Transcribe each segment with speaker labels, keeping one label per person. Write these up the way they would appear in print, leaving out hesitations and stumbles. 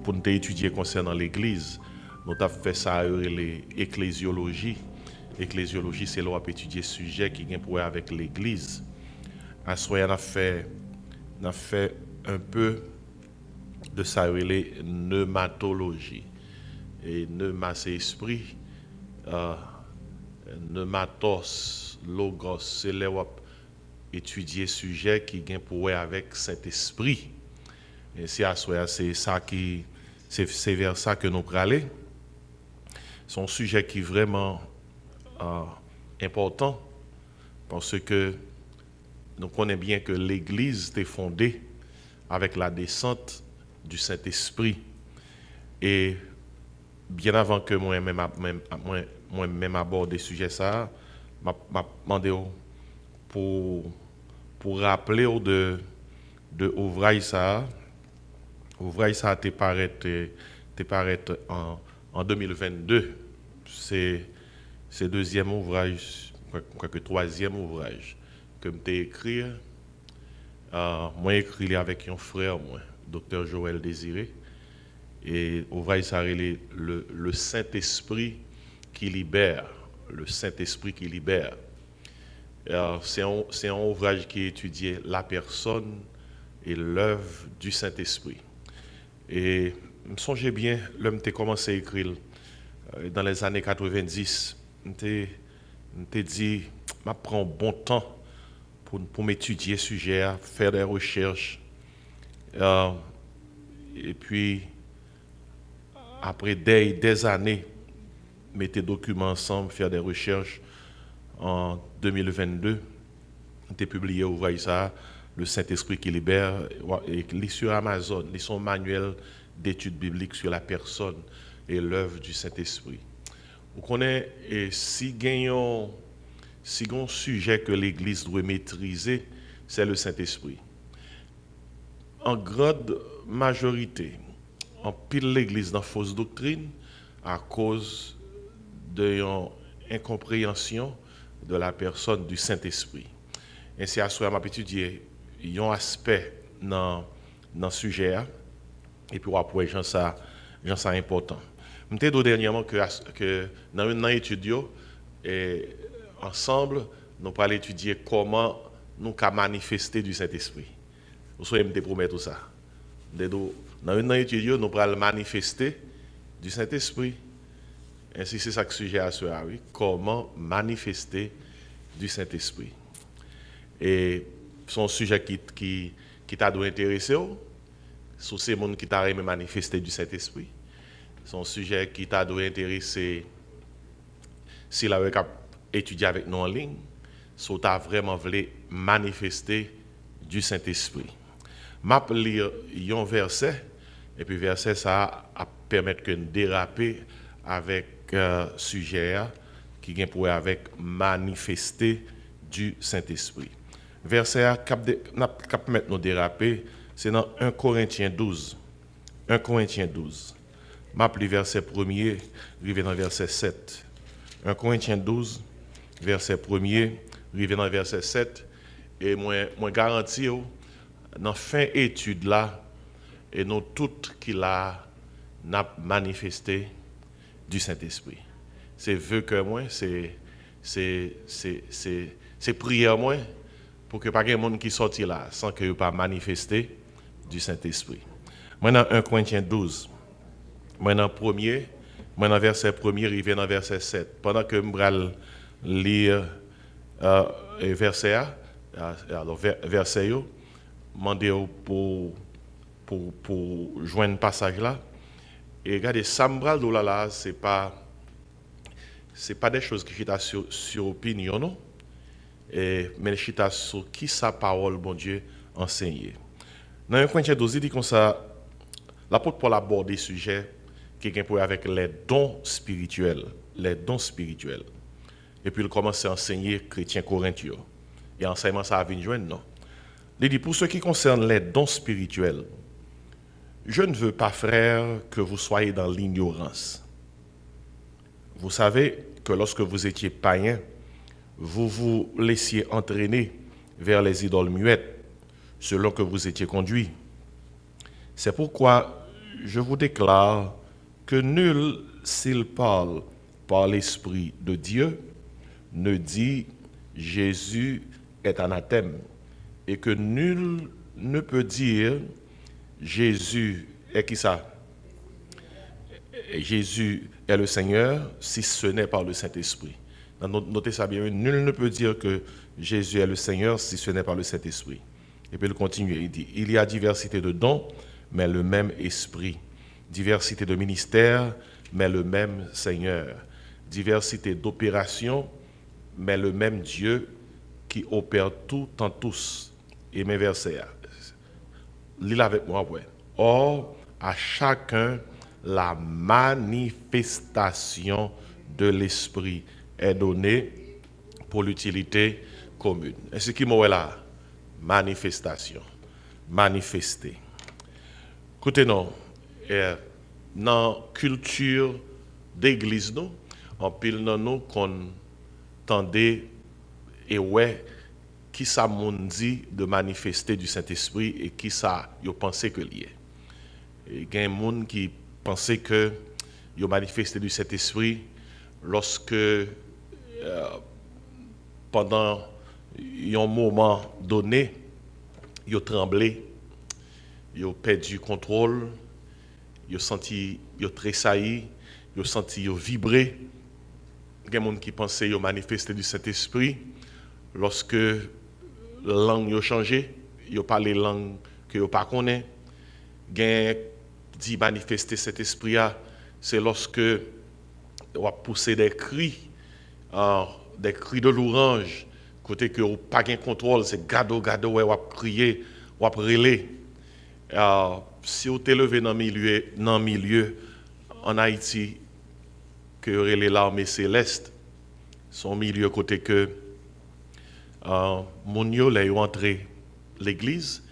Speaker 1: pour nous étudier concernant l'Église, nous avons fait ça l'ecclésiologie. L'ecclésiologie, c'est là où on peut étudier sujet qui vient pour avec l'Église. À ce moment, on a fait un peu de ça, les pneumatologie. Et pneuma, c'est esprit. Pneumatos, logos, c'est là où on étudier sujet qui vient pour avec Saint-Esprit. Et c'est vers ça que nous allons aller. C'est un sujet qui est vraiment important parce que nous connaissons bien que l'Église était fondée avec la descente du Saint-Esprit. Et bien avant que moi-même aborde des sujets ça, m'a demandé pour rappeler de ouvrage ça. Ouvrage ça te paraît en 2022. C'est deuxième ouvrage, que troisième ouvrage que j'ai écrit. Moi écrit avec un frère moi, docteur Joël Désiré. Et ouvrage ça le Saint-Esprit qui libère, le Saint-Esprit qui libère. C'est un ouvrage qui étudiait la personne et l'œuvre du Saint-Esprit. Et je me songeais bien, l'homme a commencé à écrire dans les années 90. Je me dit, je prends bon temps pour m'étudier ce sujet, faire des recherches. Et puis, après des années, mettre des documents ensemble, faire des recherches. En 2022, on a publié ouvrage ça, Le Saint-Esprit qui libère, et sur Amazon, ils sont manuels d'études bibliques sur la personne et l'œuvre du Saint-Esprit. Vous connaissez, et si un sujet que l'Église doit maîtriser, c'est le Saint-Esprit. En grande majorité, on pile l'Église dans fausse doctrine à cause de une incompréhension de la personne du Saint-Esprit. Et c'est à ce moment-là, étudier un aspect dans le sujet, et puis après, j'en sais important. Je t'ai dit dernièrement que dans une étude, et ensemble, nous allons étudier comment nous pouvons manifester du Saint-Esprit. Vous savez, je te promets tout ça. Dans une étude, nous allons manifester du Saint-Esprit. Ainsi, c'est ça que le sujet à ce oui. Comment manifester du Saint-Esprit. Et c'est un sujet qui t'a dû intéresser. Sur ces gens qui t'a manifester du Saint-Esprit. C'est un sujet qui t'a dû intéresser si la étudié avec nous en ligne. Si tu as vraiment voulu manifester du Saint-Esprit. Je vais lire un verset. Et puis, verset, ça va permettre de déraper avec sujet qui vient pour avec manifester du Saint-Esprit. Verset cap mettre nous déraper, c'est dans 1 Corinthiens 12. 1 Corinthiens 12. M'appelle verset 1er, arrivé dans verset 7. 1 Corinthiens 12, verset 1er, arrivé dans verset 7. Et moi garantis, dans fin étude là, et nous toutes qui l'a manifesté du Saint-Esprit. C'est vœu que moi, c'est prière moi pour que pas de monde qui sorti là sans que pas manifester du Saint-Esprit. Moi dans 1 Corinthiens 12, moi dans verset 1er, arrivé dans verset 7. Pendant que je vais lire verset alors verset yo, demander pour joindre passage là. Et regardez, Sambral de là, c'est pas des choses qui sont sur opinion, non? Mais chita sur qui sa parole, bon Dieu, enseignée. Dans 1 Corinthiens 12, il dit comme ça, l'apôtre Paul aborde des sujets qui ont pour avec les dons spirituels. Les dons spirituels. Et puis il commence à enseigner chrétiens corinthiens. Et enseignement, ça a venir joindre, non? Il dit, pour ce qui concerne les dons spirituels, je ne veux pas, frères, que vous soyez dans l'ignorance. Vous savez que lorsque vous étiez païens, vous vous laissiez entraîner vers les idoles muettes, selon que vous étiez conduits. C'est pourquoi je vous déclare que nul, s'il parle par l'Esprit de Dieu, ne dit Jésus est anathème, et que nul ne peut dire Jésus est qui ça? Jésus est le Seigneur si ce n'est par le Saint-Esprit. Notez ça bien, nul ne peut dire que Jésus est le Seigneur si ce n'est par le Saint-Esprit. Et puis il continue, il dit, il y a diversité de dons, mais le même Esprit. Diversité de ministères, mais le même Seigneur. Diversité d'opérations, mais le même Dieu qui opère tout en tous. Et mes versets, lis avec moi, ouais. Or, à chacun, la manifestation de l'Esprit est donnée pour l'utilité commune. Et ce qui m'a là, manifestation, manifester. Écoutez, non, dans la culture d'église, nous, en pile dans nous qu'on tendait et ouais, qui ça moun dit de manifester du Saint-Esprit et qui ça yo pensé que lié. Et il y a des gens qui pensaient que yo manifesté du Saint-Esprit lorsque pendant un moment donné, yo tremblé, yo perdu le contrôle, yo senti yo tressailli, yo senti yo vibrer. Il y a des gens qui pensaient yo manifester du Saint-Esprit lorsque la langue yo changé, yo parlé langue que yo pas connaît. Gain dit manifester cet esprit c'est lorsque on pousser des cris de l'orange côté que on pas gain contrôle, c'est gado ouais on crier, on relé. Si on t'est levé dans milieu en Haïti que relé l'armée céleste, son milieu côté que mon yo là yo entré l'église,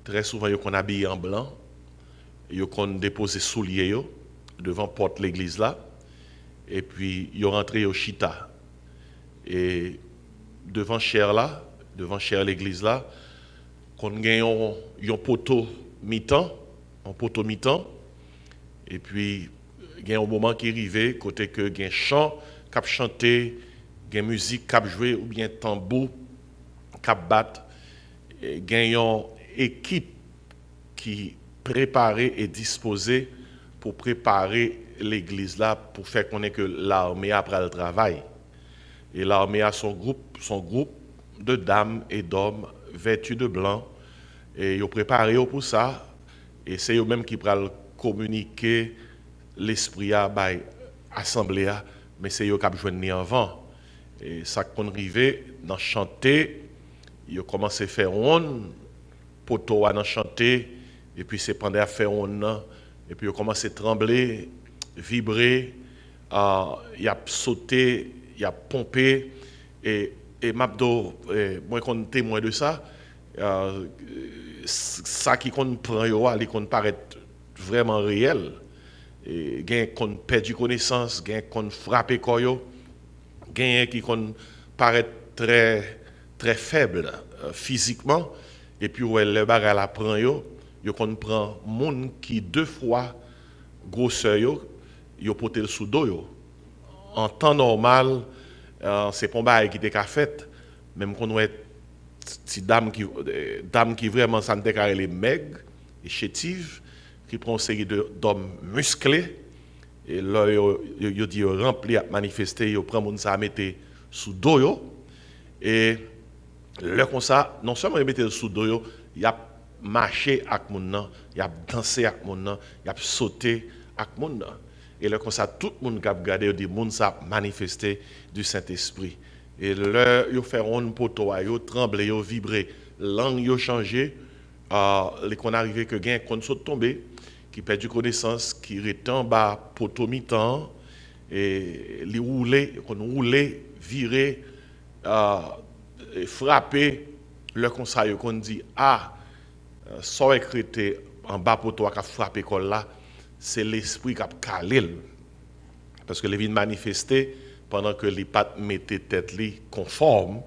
Speaker 1: très souvent yo qu'on habillé en blanc, yo qu'on déposé souliers yo devant porte l'église là, et puis yo rentré au chita, et devant chair l'église là, qu'on gagne un poteau mi-temps, et puis il y a un moment qui arrivé côté que gagne chant cap chanter, gagne musique cap jouer ou bien tambour cap battre, gagne une équipe qui préparée et disposée pour préparer l'église là pour faire connaître que l'armée après le travail. Et l'armée a son groupe de dames et d'hommes vêtus de blanc et ils ont préparé pour ça, et c'est eux même qui prennent communiquer l'esprit à l'assemblée, mais c'est eux qui ont joindre avant. Et ça qu'on arrivé dans chanter, ils ont commencé à faire on poteau à chanter, et puis c'est pendant à faire on, et puis ils ont commencé à trembler, vibrer, il a sauté, il a pompé, et Mabdo, moi qu'on témoin de ça, ça qui qu'on prend il qu'on paraît vraiment réel, et gain qu'on perd du connaissance, gain qu'on frappe koyo, gain qui qu'on paraît très très faible physiquement, et puis ouais le bagage la prend yo qu'on prend monde qui deux fois grosseur yo porter sous dos yo. En temps normal, c'est pas un bagage qui était fait, même qu'on ouais si dame qui vraiment ça n'était carré les maigres et chétives qui prend une série d'hommes musclés et là yo dit rempli à manifester, yo prend monde ça mettre sous dos yo, et là comme ça non seulement il mettait sous dos yo, il a marché avec moun nan, il a dansé avec moun nan, il a sauté avec moun nan, et là comme ça tout le monde qui a regardé dit moun ça manifesté du Saint-Esprit. Et là, ils font un poteau, ils tremblent, ils vibrent, langue ils changé, les qu'on arrivé que gain qu'on saute tombé, qui perd du connaissance, qui est en bas poteau mi-temps, et les rouler, qu'on rouler, virer, frapper, le conseil qu'on dit soit écrit en bas poteau qui a frappé col là, c'est l'esprit qui a calé, parce que les vignes manifestés pendant que les pattes mettaient tête conforme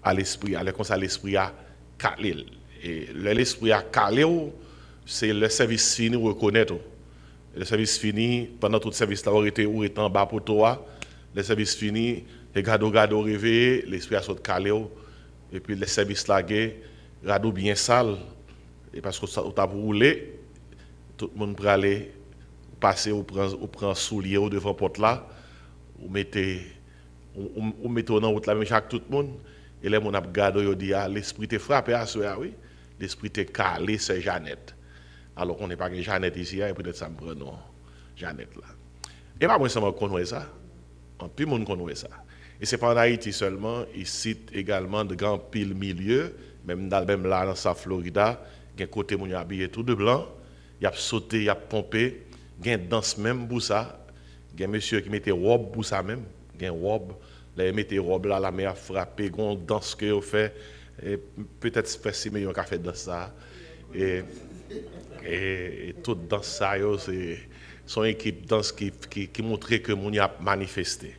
Speaker 1: à l'esprit, alors comme ça l'esprit a calé. Et l'esprit a calé, c'est le service fini reconnaître. Le service fini, pendant tout le service, là, on était en bas pour toi. Le service fini, les gado réveillé, l'esprit a sauté calé. Et puis le service lagué, gado bien sale. Et parce que ça t'a roulé, tout le monde peut aller passer ou prend soulier au devant porte là, ou mettez dans route la même chaque tout le monde. Et là, mon a regardé, il dit, l'esprit t'est frappé à ce oui. L'esprit t'est calé, c'est Jeannette. Alors qu'on n'est pas que Jeannette ici, et peut-être ça me prend non, Jeannette là. Et pas moi seulement connaît ça, tout le monde connaît ça. Et c'est pas en Haïti seulement, il cite également de grands piles milieux, même là dans sa Florida, il y a un côté où il a habillé tout de blanc, il a sauté, il a pompé, il y a une danse même pour ça, il y a un monsieur qui mettait robe pour ça même, il y a une robe, là il mettait robe là, la mer a frappé, il y a une danse qu'il fait, et peut-être c'est meilleur qu'a fait dans ça. Et toute danse ça, c'est son équipe danse qui montrait que mon y a manifesté.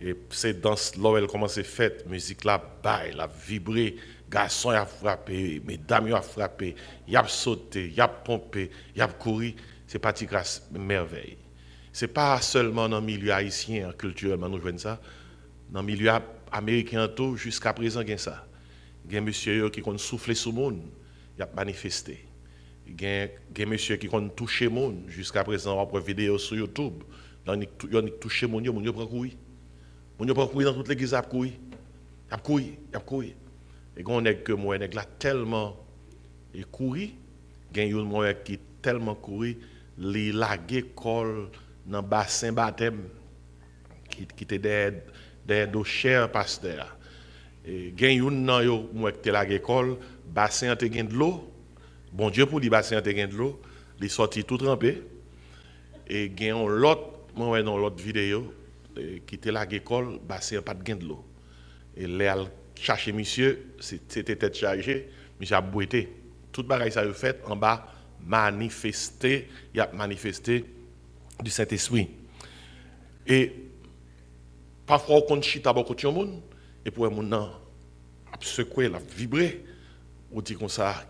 Speaker 1: Et cette danse là elle commence à faire, musique là baille, la vibré, garçon a frappé, mesdames a frappé, y a sauté, y a pompé, y a couru, c'est parti grâce merveille. C'est pas seulement dans le milieu haïtien culturellement nous jouons ça, dans le milieu américain tout jusqu'à présent gain ça. Gain monsieur qui compte souffler sur monde, y a manifesté. Il y a des messieurs qui ont touché le monde. Jusqu'à présent, on prend vidéo sur YouTube. Ils ont touché le monde, ils ont pris couille. Ils ont pris couille dans toute l'église, ils ont couille. Ils ont couille, ils ont couille. Et quand on est que moi, on est tellement couru, il y a un moi qui tellement couru, il a lagué col dans le bassin baptême, qui était des chers pasteurs. Et il y a un moi qui a lagué col, bassin a de l'eau. Bon Dieu pour lui bassin de l'eau, il est sorti tout trempé. Et il y a l'autre vidéo qui était là à l'école, bassin pas de l'eau. Et là, chercher monsieur, c'était tête chargée, monsieur a boité. Tout bagaille ça a fait en bas manifester, il a manifesté du Saint-Esprit. Et parfois on compte chita beaucoup de monde et pour mon nan a secoué, la vibrer, on dit comme ça.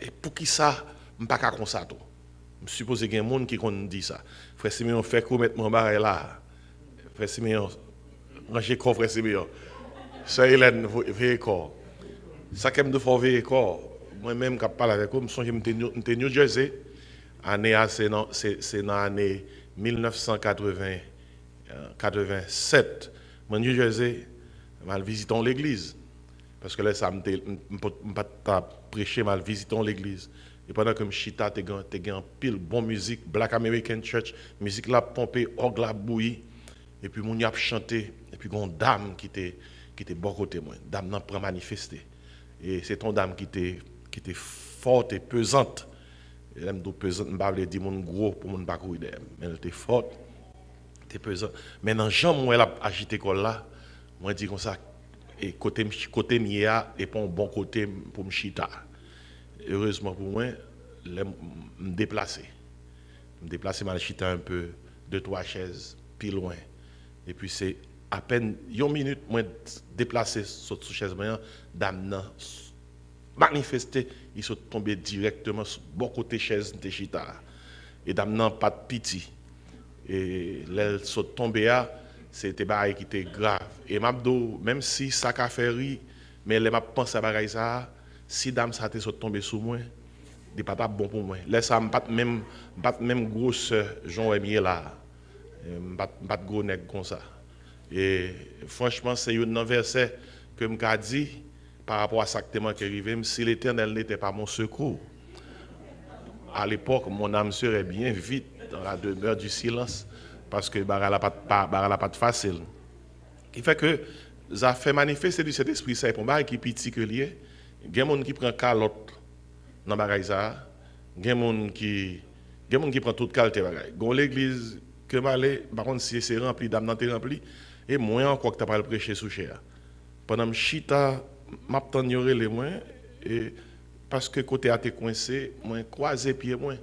Speaker 1: Et pour qui ça, je ne peux pas comme ça. Je suppose qu'il y a des gens qui dit ça. Frère Simeon, fait qu'on mette mon baril là. Frère Simeon, rangez corps, Frère Simeon. Ça, Hélène, veillez corps. Ça, qui me fait veiller corps. Moi-même, quand je parle avec vous, je suis New Jersey. C'est dans l'année 1987. Moi, New Jersey, je visite l'église. Parce que là, ça ne peut pas prêcher, mal visiter l'église. Et pendant que je chita, tu as pile bonne musique, Black American Church, musique là pompée, orgue là bouillie. Et puis, mon y a chanté. Et puis, il y a une dame qui était bon côté moi. Dame n'a pas manifesté. Et c'est ton dame qui était forte et pesante. Elle aime pesante, je ne vais pas dire mon gros pour mon pas courir d'elle. Mais elle était forte, elle était pesante. Mais dans Jean, moi, elle a agité comme là. Moi, je dis comme ça. Et côté mia et pas un bon côté pour me chita. Heureusement pour moi, je me déplacer. Me déplacer, je chita un peu, 2-3 chaises, plus loin. Et puis c'est à peine une minute, moi déplacer sur cette chaise, dame manifesté, ils sont tombés directement sur bon côté chaise de chita. Et dame pas de pitié. Et là, sont tombés là. C'était bail qui était grave. Et m'abdo, même si ça a fait rire, mais les m'a pensé à bail ça, si dame ça était tombé sous moi, n'est pas bon pour moi. Là ça pas même grosse Jean Emier là. Pas de gros nèg comme ça. Et franchement, c'est un verset que me dit par rapport à ça qui est arrivé, si l'Éternel n'était pas mon secours. À l'époque, mon âme serait bien vite dans la demeure du silence. Parce que Barala pas de facile. Qui fait que ça fait manifester du cet esprit ça pour moi qui petit que lié. Il y a des gens qui prend calotte dans bagaille ça. Il y a des gens qui prend toute qualité bagaille. Dans l'église que m'aller par contre si c'est rempli d'âme dans rempli et moins encore que tu pas le prêcher sous cher. Pendant chita m'attendre les moins et parce que côté a été coincé, moi croiser pied moins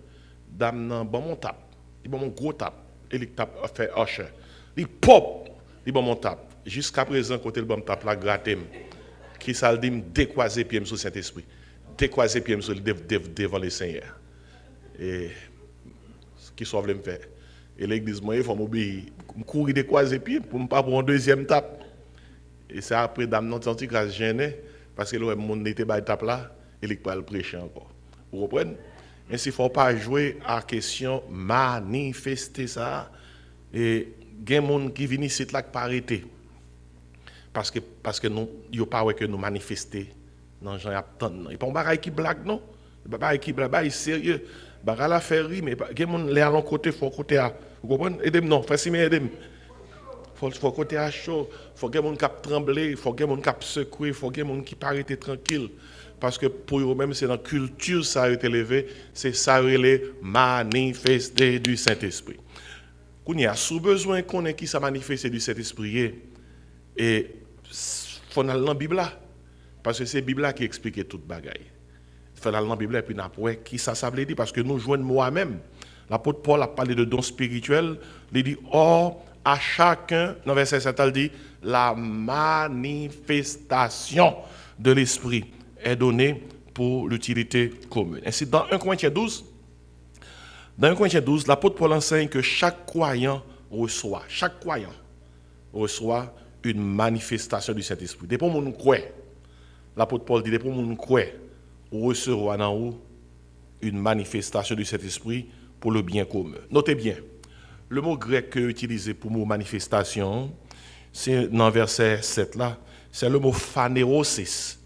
Speaker 1: dame dans bon mon tape. Il bon mon gros tape. Et il tape fait usher. Il pop, il bon mon tape. Jusqu'à présent, côté le bon tape là, gratte. Qui ça dit me décroiser pied sur Saint-Esprit. Décroiser pied sur devant le Seigneur. Et qui sauve me faire. Et l'église, moi, il faut m'obéir. Je courir des croisés pieds pour ne pas prendre une deuxième tape. Et c'est après, dame, non, senti grâce gêné, parce que le monde n'était pas étape là, et il va le prêcher encore. Vous comprenez? Ainsi, il ne faut pas jouer à la question manifester ça. Et il y a des gens qui viennent ici là qui pas arrêter. Parce que nous, il n'y a pas que nous manifester dans les gens qui attendent. Il n'y a pas un bagage qui blague, non? Il n'y a pas un bagage qui blague, sérieux. Il n'y a pas la faire rire, mais il y a des gens qui sont à côté, il faut côté à. Vous comprenez? Aidez-moi, non, faites-moi aider-moi. Il faut côté à chaud, il faut que les gens qui tremblent, il faut que les gens qui secouent, il faut que les gens qui partent tranquilles. Parce que pour eux-mêmes, c'est dans la culture ça a été élevé, c'est ça les manifester du Saint-Esprit. Quand il y a sous besoin qu'on ait qui ça manifester du Saint-Esprit, et il faut aller dans la Bible là, parce que c'est la Bible là qui explique toute bagaille. Il faut aller dans la Bible et puis après qui ça veut dire, parce que nous jouons moi-même. L'apôtre Paul a parlé de dons spirituels, il dit or à chacun, dans verset 7, il dit la manifestation de l'esprit est donnée pour l'utilité commune. Ainsi, dans 1 Corinthiens 12, l'apôtre Paul enseigne que chaque croyant reçoit une manifestation du Saint-Esprit. Dès pour nous croire, l'apôtre Paul dit, dès pour nous croire, on recevra dans nous une manifestation du Saint-Esprit pour le bien commun. Notez bien, le mot grec utilisé pour mot manifestation, c'est dans verset 7 là, c'est le mot phanérosis.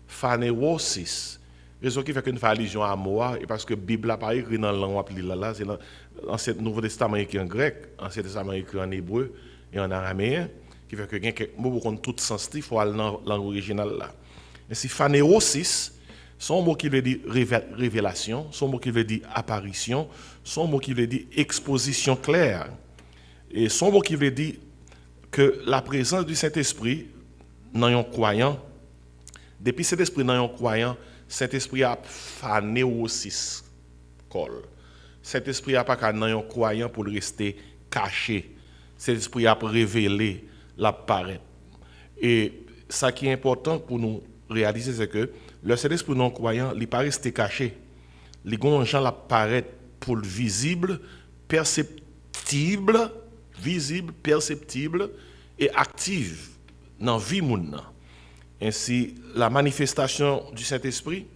Speaker 1: Phanérosis. Raison qui fait qu'une fait allusion à moi, et parce que la Bible n'a pas écrit dans la langue là, c'est dans l'Ancien Nouveau Testament écrit en grec, l'Ancien Testament écrit en hébreu et en araméen, qui fait que quelques mots pour tout sens, il faut aller dans la langue originale là. Et si phanérosis, son mot qui veut dire révélation, son mot qui veut dire apparition, son mot qui veut dire exposition claire, et son mot qui veut dire que la présence du Saint-Esprit dans un croyant, depuis cet esprit dans un croyant, Saint-Esprit a phanéosis col. Saint-Esprit a pas dans un croyant pour rester caché. Saint-Esprit a révélé l'apparaître. Et ça qui est important pour nous réaliser, c'est que le Saint-Esprit non croyant, il n'est pas resté caché. Les gens l'apparaît pour le visible, perceptible, et active dans la vie monde. Ainsi, la manifestation du Saint-Esprit,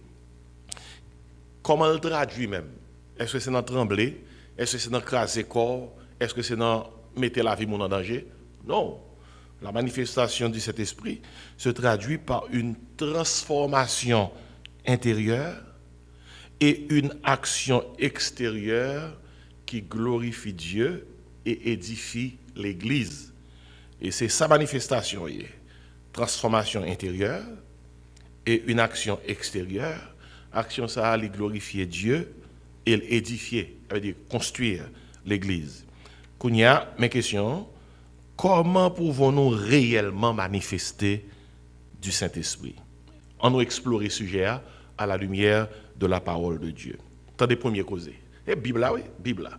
Speaker 1: comment elle traduit même? Est-ce que c'est dans trembler? Est-ce que c'est dans craser corps? Est-ce que c'est dans mettre la vie monde en danger? Non. La manifestation du Saint-Esprit se traduit par une transformation intérieure et une action extérieure qui glorifie Dieu et édifie l'Église. Et c'est sa manifestation, transformation intérieure et une action extérieure. Action ça, elle glorifier Dieu et l'édifier, ça veut dire construire l'Église. Kounia, mes questions. Comment pouvons-nous réellement manifester du Saint-Esprit? On nous explorer ce sujet à la lumière de la parole de Dieu. Attendez, premier causé. Et Bible là, oui, Bible là.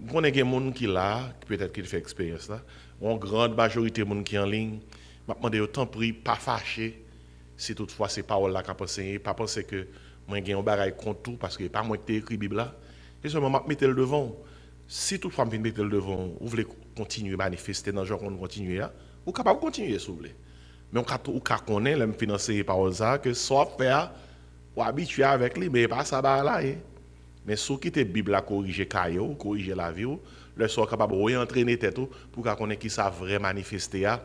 Speaker 1: Vous connaissez des gens qui là, peut-être qu'ils font expérience là, une grande majorité de gens qui sont en ligne. Je me demande autant pris, pas fâché, si toutefois ces paroles là qu'on enseigné, pas penser que moi j'ai un bagage contre tout, parce que pas moi qui ai écrit la Bible là. Et seulement je mettre le devant. Si toutefois je mettre le devant, vous voulez continuer à manifester dans le genre qu'on continue, vous êtes capable de continuer, si vous voulez. Mais on connaît, là, me financer par ça, que soit faire, ou habitué avec lui, mais pas ça là. Mais si vous quittez la Bible à corriger caillou, corriger la vie, le soit capable de réentraîner tête pour qu'on connaisse qui ça vrai manifester.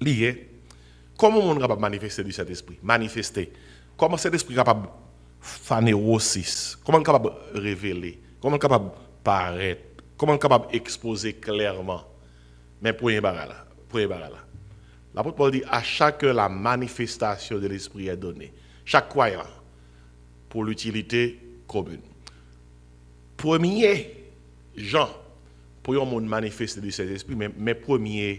Speaker 1: Lié. Comment on est capable de manifester du Saint-Esprit? Manifester. Comment cet esprit est capable de phanérosis? Comment on est capable de révéler? Comment on est capable de paraître? Comment on est capable d'exposer clairement? Mais pour y là. L'apôtre Paul dit à chacun la manifestation de l'esprit est donnée. Chaque croyant pour l'utilité commune. Premier Jean, pour un monde manifester du Saint-Esprit, mes premières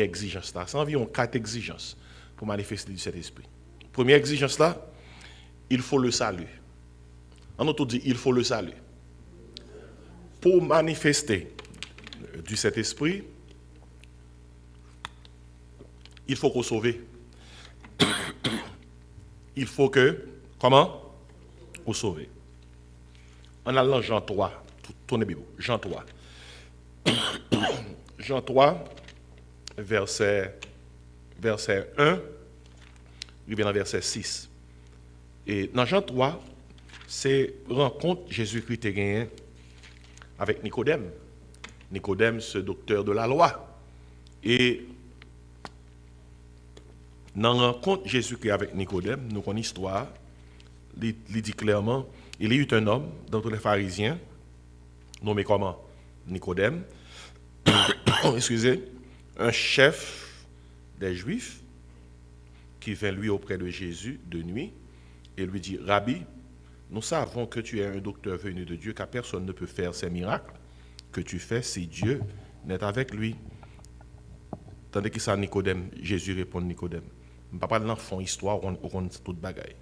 Speaker 1: exigences là, c'est environ 4 exigences pour manifester du Saint-Esprit. Première exigence là, il faut le salut. On autre dit il faut le salut. Pour manifester du Saint-Esprit, il faut qu'on sauve. Il faut que, comment? On sauve. On a dans Jean 3, Tournez Bible. Jean 3. Jean 3, verset 1, il vient dans verset 6. Et dans Jean 3, c'est rencontre Jésus-Christ a gagné avec Nicodème. Nicodème, ce docteur de la loi. Et dans la rencontre Jésus-Christ avec Nicodème, nous connaissons l'histoire, il dit clairement, il y a eu un homme d'entre les pharisiens, nommé comment? Nicodème, excusez, un chef des Juifs, qui vint lui auprès de Jésus de nuit, et lui dit, Rabbi, nous savons que tu es un docteur venu de Dieu, car personne ne peut faire ces miracles que tu fais si Dieu n'est avec lui. Tandis que ça, Nicodème, Jésus répond Nicodème. Je ne parle pas de l'enfant histoire, on toute bagaille.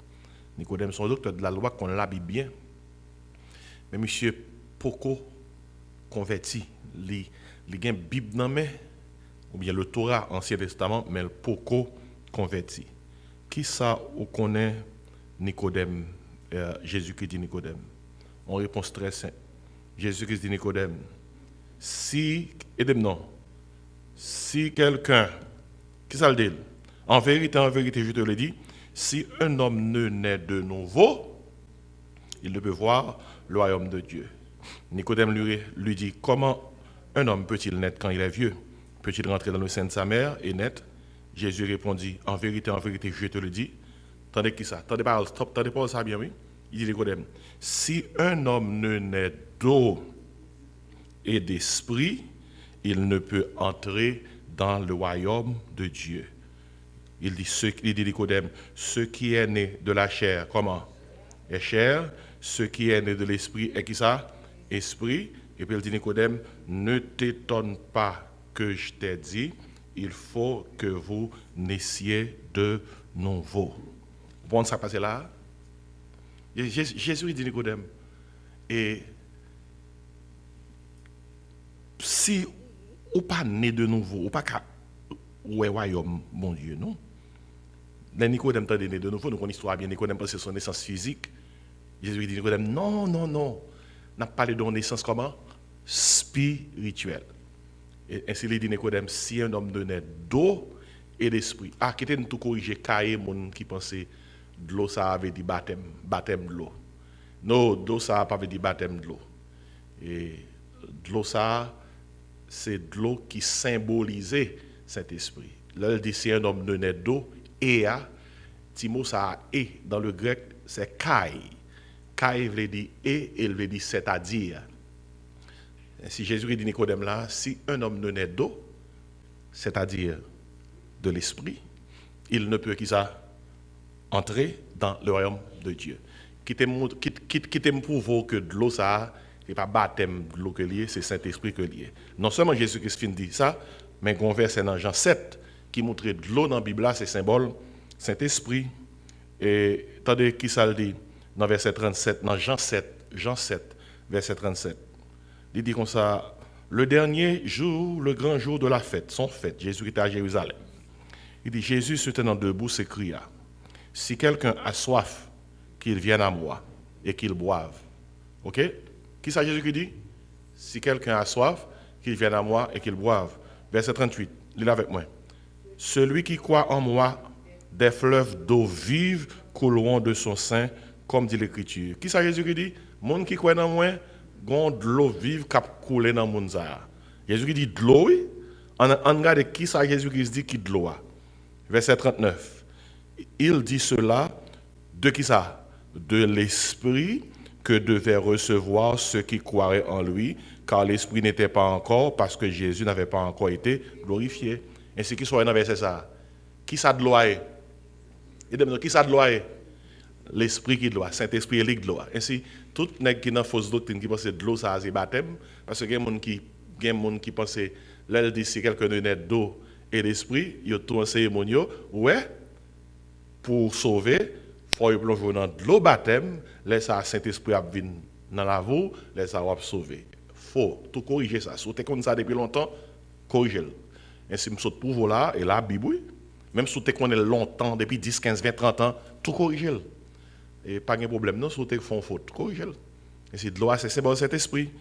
Speaker 1: Nicodème, son docteur de la loi, qu'on l'habille bien. Mais monsieur, pourquoi converti, il y a une Bible dans main, ou bien le Torah, Ancien Testament, mais le pourquoi converti. Qui ça, ou connaît Nicodème, Jésus-Christ dit Nicodème? On réponse très simple. Jésus-Christ dit Nicodème, si, aidez-moi, si quelqu'un, qui ça le dit? En vérité, je te le dis, si un homme ne naît de nouveau, il ne peut voir le royaume de Dieu. Nicodème lui dit, comment un homme peut-il naître quand il est vieux? Peut-il rentrer dans le sein de sa mère et naître? Jésus répondit, en vérité, je te le dis. Tendez qui ça? Tendez pas ça bien, oui? Il dit Nicodème, si un homme ne naît d'eau et d'esprit, il ne peut entrer dans le royaume de Dieu. Il dit Nicodème, ce qui est né de la chair, comment? Est chair. Ce qui est né de l'esprit est qui ça? Esprit. Et puis il dit Nicodème, ne t'étonne pas que je t'ai dit, il faut que vous naissiez de nouveau. Vous comprenez ça passer là? Jésus dit Nicodème, et si ou pas né de nouveau, ou pas ouais royaume, mon Dieu, non? Les Nicodème t'a donné de nouveau, nous connaissons l'histoire bien, Nicodème parce que son naissance physique. Jésus dit Nicodème, non. On a parlé de naissance comment? Spirituelle. Et ainsi il dit Nicodème, si un homme naît d'eau et d'esprit. Ah, qui était tout corrigé, cahier mon qui pensait de l'eau ça avait dit baptême de l'eau. Non, d'eau ça n'a pas dit baptême de l'eau. Et de l'eau ça c'est de l'eau qui symbolisait Saint-Esprit. Là, il dit si un homme naît d'eau et a, Timo ça a et dans le grec c'est kai. Kai veut dire et il veut dire c'est-à-dire. Si Jésus dit Nicodème là, si un homme ne naît d'eau, c'est-à-dire de l'esprit, il ne peut entrer dans le royaume de Dieu. Qui te prouve que de l'eau ça n'est pas baptême de l'eau que lié, c'est Saint-Esprit que lié. Non seulement Jésus-Christ dit ça, mais un verset dans Jean 7 qui montre de l'eau dans la Bible, c'est symbole Saint-Esprit. Et attendez qui ça le dit dans verset 37, dans Jean 7, verset 37. Il dit comme ça, le dernier jour, le grand jour de la fête, son fête, Jésus était à Jérusalem. Il dit, Jésus se tenant debout s'écria, si quelqu'un a soif, qu'il vienne à moi et qu'il boive. Ok? Qui ça Jésus qui dit? Si quelqu'un a soif, qu'il vienne à moi et qu'il boive. Verset 38, lis avec moi. Celui qui croit en moi, des fleuves d'eau vive couleront de son sein, comme dit l'Écriture. Qui ça Jésus qui dit? Monde qui croit en moi, gon de l'eau vive qui coule dans mon za. Jésus qui dit de l'eau, oui. On regarde qui ça Jésus qui dit qui de l'eau. Verset 39. Il dit cela de qui ça? De l'esprit que devaient recevoir ceux qui croiraient en lui, car l'esprit n'était pas encore, parce que Jésus n'avait pas encore été glorifié. Ainsi qu'il soit dans verset ça. Qui ça de l'eau? Et qui ça de l'eau? L'esprit qui de l'eau, Saint-Esprit et de l'eau. Ainsi, tout nèg qui dans fausse doctrine qui pense de l'eau ça c'est baptême, parce que il y a des gens qui pensent là il dit si quelqu'un ne naît d'eau et d'esprit, il y a tout enseigné ouais, pour sauver, il faut plonger dans de l'eau baptême, laisse ça Saint-Esprit a venir dans la vie, laisse ça va sauver. Faut tout corriger ça. Si vous êtes comme ça depuis longtemps, corrigez-le. Ainsi me saute pour vous là et la Bible, même si vous êtes longtemps depuis 10, 15, 20, 30 ans, tout corrigez-le. Et pas de problème non, si vous êtes font faute, corrigez-le. Ainsi de l'eau c'est bon cet esprit.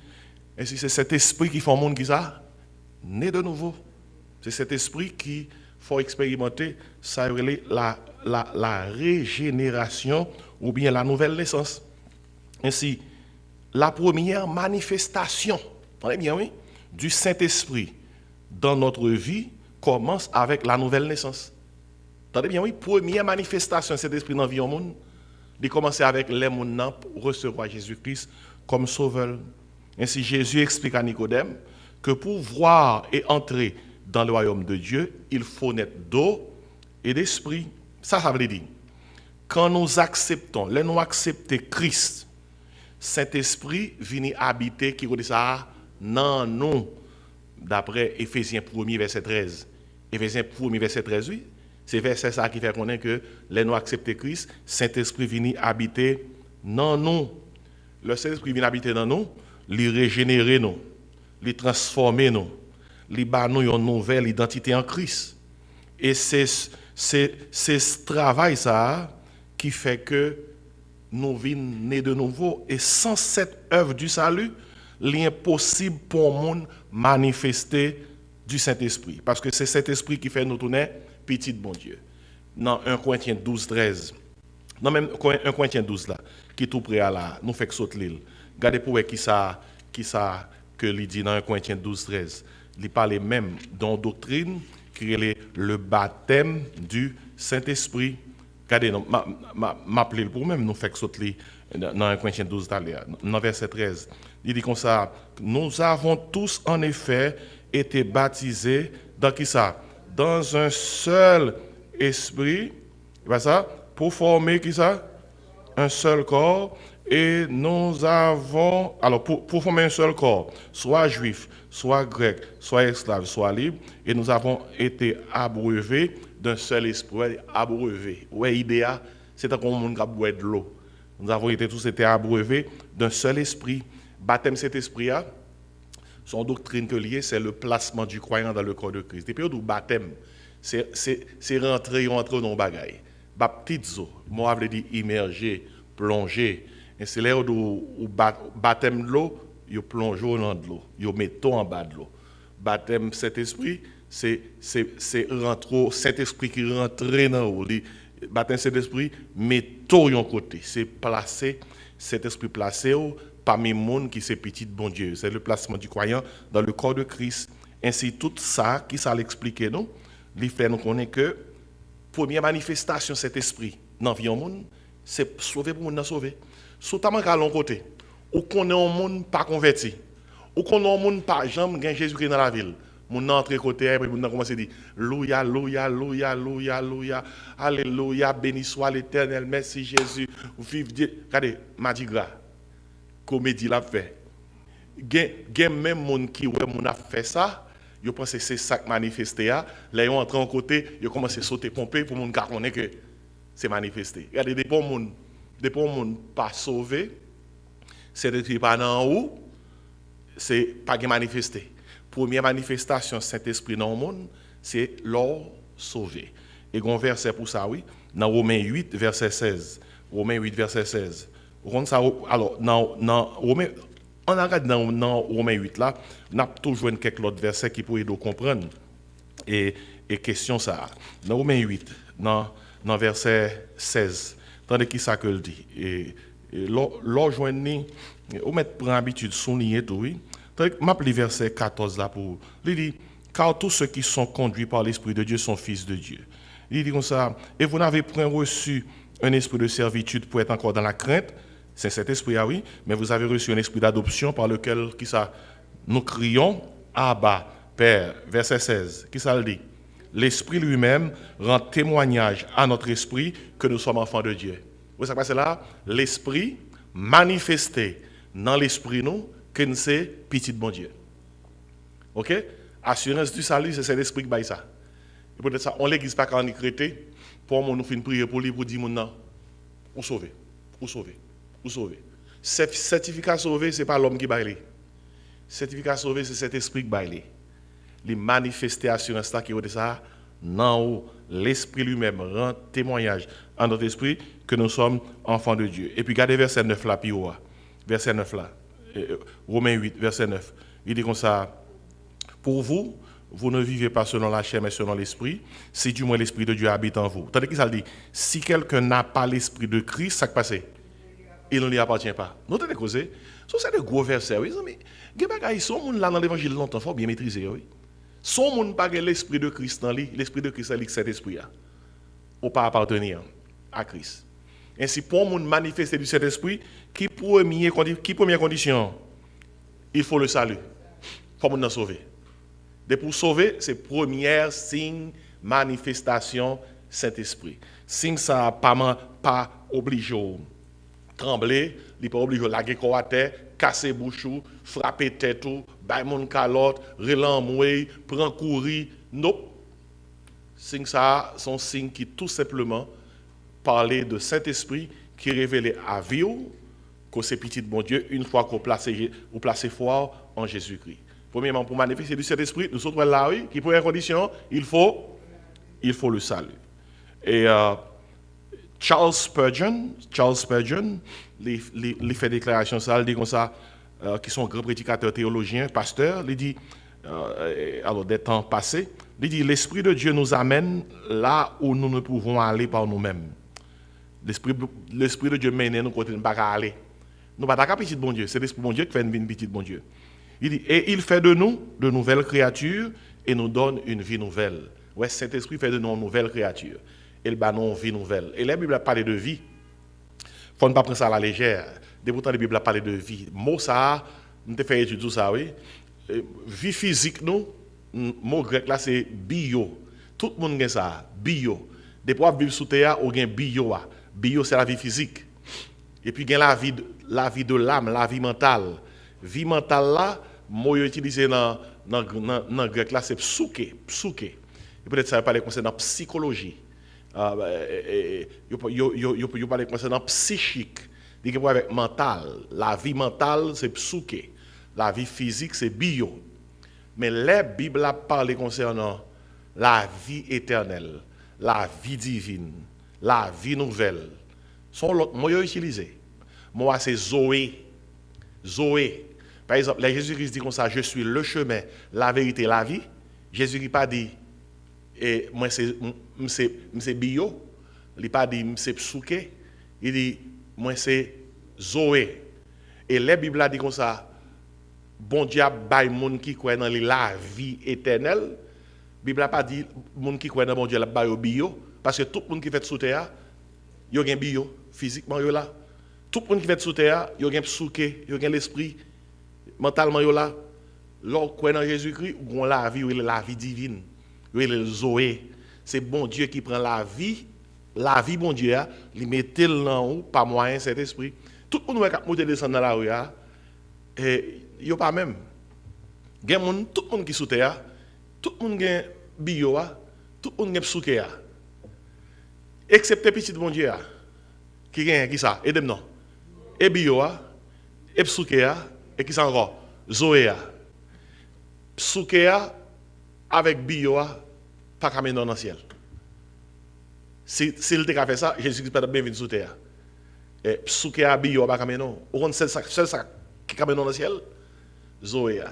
Speaker 1: Ainsi, c'est cet esprit qui fait un monde qui ça, né de nouveau. C'est cet esprit qui faut expérimenter, ça la régénération ou bien la nouvelle naissance. Ainsi, la première manifestation, entendez bien, oui, du Saint-Esprit dans notre vie commence avec la nouvelle naissance. Entendez bien, oui, première manifestation du Saint-Esprit dans la vie au monde, de commencer avec les gens pour recevoir Jésus-Christ comme sauveur. Ainsi, Jésus explique à Nicodème que pour voir et entrer dans le royaume de Dieu, il faut naître d'eau et d'esprit. Ça veut dire, quand nous acceptons, nous acceptons Christ, Saint-Esprit vient habiter, qui dit ça, non, nous, d'après Éphésiens 1er, verset 13. Éphésiens 1er, verset 13, oui. C'est verset ça qui fait connaître que les nous accepter Christ, Saint-Esprit vient habiter dans nous. Le Saint-Esprit vient habiter dans nous, lui régénérer nous, lui transformer nous, lui donner nous une nouvelle identité en Christ. Et c'est ce travail ça qui fait que nous venons nés de nouveau. Et sans cette œuvre du salut, il est impossible pour le monde manifester du Saint-Esprit. Parce que c'est cet esprit qui fait nous tourner petit bon Dieu. Dans 1 Corinthiens 12, 13. Non, même 1 Corinthiens 12 là, qui est tout prêt à là, nous fait que saute l'île. Regardez pour qui ça que il dit dans 1 Corinthiens 12, 13. Il parle même d'une doctrine qui est le baptême du Saint-Esprit. Regardez, m'appeler pour même nous fait que saute l'île dans 1 Corinthiens 12, dans verset 13. Il dit comme ça, nous avons tous en effet été baptisés dans qui ça? Dans un seul esprit, ça, pour former qui ça? Un seul corps. Et nous avons, alors pour former un seul corps, soit juif, soit grec, soit esclave, soit libre, et nous avons été abreuvés d'un seul esprit. Abreuvés. Ouais, idéal, c'est comme un monde qui a boit de l'eau. Nous avons tous été abreuvés d'un seul esprit. Baptême cet esprit-là, son doctrine que liée, c'est le placement du croyant dans le corps de Christ. Depuis le baptême, c'est rentrer dans le bagaille. Baptizo, moi je dis immerger, plonger. Et c'est là où baptême de l'eau, il plonge dans de l'eau, il met en bas de l'eau. Baptême cet esprit, c'est rentrer cet esprit qui rentre dans l'eau. Baptême cet esprit, met tout de côté. C'est placer cet esprit placé parmi les gens qui sont petits de bon Dieu. C'est le placement du croyant dans le corps de Christ. Ainsi, tout ça, qui ça l'explique, nous, il fait nous connaître que première manifestation de cet esprit dans la vie du monde, c'est sauver pour le monde sauver. Surtout à l'autre côté, ou qu'on est un monde pas converti, ou qu'on est un monde pas jamais Jésus-Christ dans la ville. Mon entrée côté, et puis mon commence à dire Louia, Louia, Louia, Louia, Louia, Alléluia, béni soit l'Éternel, merci Jésus, vive Dieu. Regardez, Mardi Gras, comédie l'a fait. Gen même monde qui ouais mon a fait ça, yo pense que c'est ça qui manifesté là, là ils entré en côté, ils commencent à sauter pomper pour mon gars connaître que c'est manifesté. Regardez des bons monde pas sauvé, c'est écrit pas en haut, c'est pas manifesté. Première manifestation Saint-Esprit dans le monde, c'est l'or sauvé. Et un verset pour ça, oui, dans Romains 8, verset 16. Romains 8, verset 16. Alors, dans Romains, on regarde dans Romains 8 là, on a toujours quelques autres versets qui pourraient nous comprendre. Et question ça. Dans Romains 8, dans verset 16, attendez qui ça que le dit. Et l'enjoigner, on met pour habitude souligner tout, oui. Je verset 14 là pour. Il dit, car tous ceux qui sont conduits par l'Esprit de Dieu sont fils de Dieu. Il dit comme ça, et vous n'avez point reçu un esprit de servitude pour être encore dans la crainte, c'est cet esprit, ah oui, mais vous avez reçu un esprit d'adoption par lequel qui ça, nous crions, Abba, Père, verset 16, qui ça le dit? L'Esprit lui-même rend témoignage à notre esprit que nous sommes enfants de Dieu. Vous savez c'est là? L'Esprit manifesté dans l'Esprit nous, que nous sommes petits de bon Dieu. Ok? Assurance du salut, c'est cet esprit qui baille ça. Et peut-être ça, on l'église pas quand on est chrétien, pour nous faire une prière pour lui, pour dire, non, ou sauver, ou sauver, ou sauver. Certificat sauvé, ce n'est pas l'homme qui baille. Certificat sauvé, c'est cet esprit qui baille. Les manifester assurance là qui est ça, non, l'esprit lui-même rend témoignage à notre esprit que nous sommes enfants de Dieu. Et puis, regardez verset 9 là, puis verset 9 là. Romains 8, verset 9. Il dit comme ça, pour vous, vous ne vivez pas selon la chair, mais selon l'esprit, si du moins l'esprit de Dieu habite en vous. Tandis que ça dit, si quelqu'un n'a pas l'esprit de Christ, ça qui passe, il ne lui appartient pas. Nous t'avons causé. C'est des gros versets, oui, mais il y a son monde là dans l'évangile longtemps, il faut bien maîtriser, oui. Son monde pas l'esprit de Christ dans lui, l'esprit de Christ c'est cet esprit là. Ou pas appartenir à Christ. Ainsi pour monde manifester du Saint-Esprit, qui première condition? Il faut le salut. Il faut nous sauver. Et pour sauver, c'est première signe manifestation Saint-Esprit. Signe ça pas obligé trembler, il pas obligé laguer quoi à terre, casser bouchou, frapper tête ou, bailler mon calotte, relan moué, prendre courir. Non. Signe ça sont signes qui tout simplement parlent de Saint-Esprit qui révèle à vie que c'est petit de bon Dieu une fois qu'on place foi en Jésus-Christ. Premièrement, pour manifester du Saint-Esprit, nous sommes là, oui, qui première condition, il faut le salut. Et Charles Spurgeon, il fait déclaration ça, il dit comme ça, qui sont grands prédicateurs théologiens, pasteurs, il dit, alors des temps passés, il dit, l'Esprit de Dieu nous amène là où nous ne pouvons aller par nous-mêmes. L'Esprit de Dieu mène nous côté nous pas aller. Nous pas d'accord petit bon Dieu, c'est l'Esprit de bon Dieu qui fait une petite bon Dieu. Il dit, et il fait de nous de nouvelles créatures et nous donne une vie nouvelle. Ouais, Saint-Esprit fait de nous une nouvelle créature. Et il donne une vie nouvelle. Et la Bible a parlé de vie. Il ne faut pas prendre ça à la légère. Pourtant, la Bible a parlé de vie. Mot ça, nous avons fait étude tout ça, oui. Vie physique, nous, mot grec là, c'est bio. Tout le monde a ça, bio. Depuis qu'on vit sous terre, on a bio. Bio, c'est la vie physique. Et puis, il y a la vie de l'âme, la vie mentale. Vie mentale là, mot utilisé dans le grec là, c'est psuke. Et peut-être ça va parler concernant psychologie. Il parle concernant psychique. Il parle avec mental. La vie mentale, c'est psuke. La vie physique, c'est bio. Mais la Bible a parlé concernant la vie éternelle, la vie divine, la vie nouvelle. Sont l'autre mot utilisé. Moi, c'est Zoé. Zoé. Par exemple, là, Jésus-Christ dit comme ça, je suis le chemin, la vérité, la vie. Jésus-Christ pas dit, et moi c'est bio. Il pas dit, c'est psuke. Il dit, moi c'est Zoé. Et la Bible a dit comme ça, bon Dieu a bail moun qui croit dans la vie éternelle. La Bible n'a pas dit, moun qui croit dans bon Dieu a bail au bio. Parce que tout le monde qui fait sous terre, il y a un bio, physiquement, il y a là. Tout le monde qui fait sous terre, il y a un psuke, il y a l'esprit. Mentalement, il y a là. Lorsqu'on croit dans Jésus-Christ, on a la vie divine. Il y a le Zoé. C'est bon Dieu qui prend la vie bon Dieu, il met là haut par moyen de cet esprit. Tout le monde qui monte descendre dans la rue, et il n'y a pas même. Tout le monde qui est sous terre, tout le monde qui est bio, tout le monde qui est psuké. Excepté petit bon Dieu, qui est qui ça? Aidez-moi. Et bio, et psuké, et qui ça encore? Zoé. Psuké avec bio, pas qu'à mener dans le ciel. S'il a fait ça, Jésus-Christ peut bien venir sous terre. Et psuké a bio, pas qu'à mener. On sait ça qui est dans le ciel. Zoé,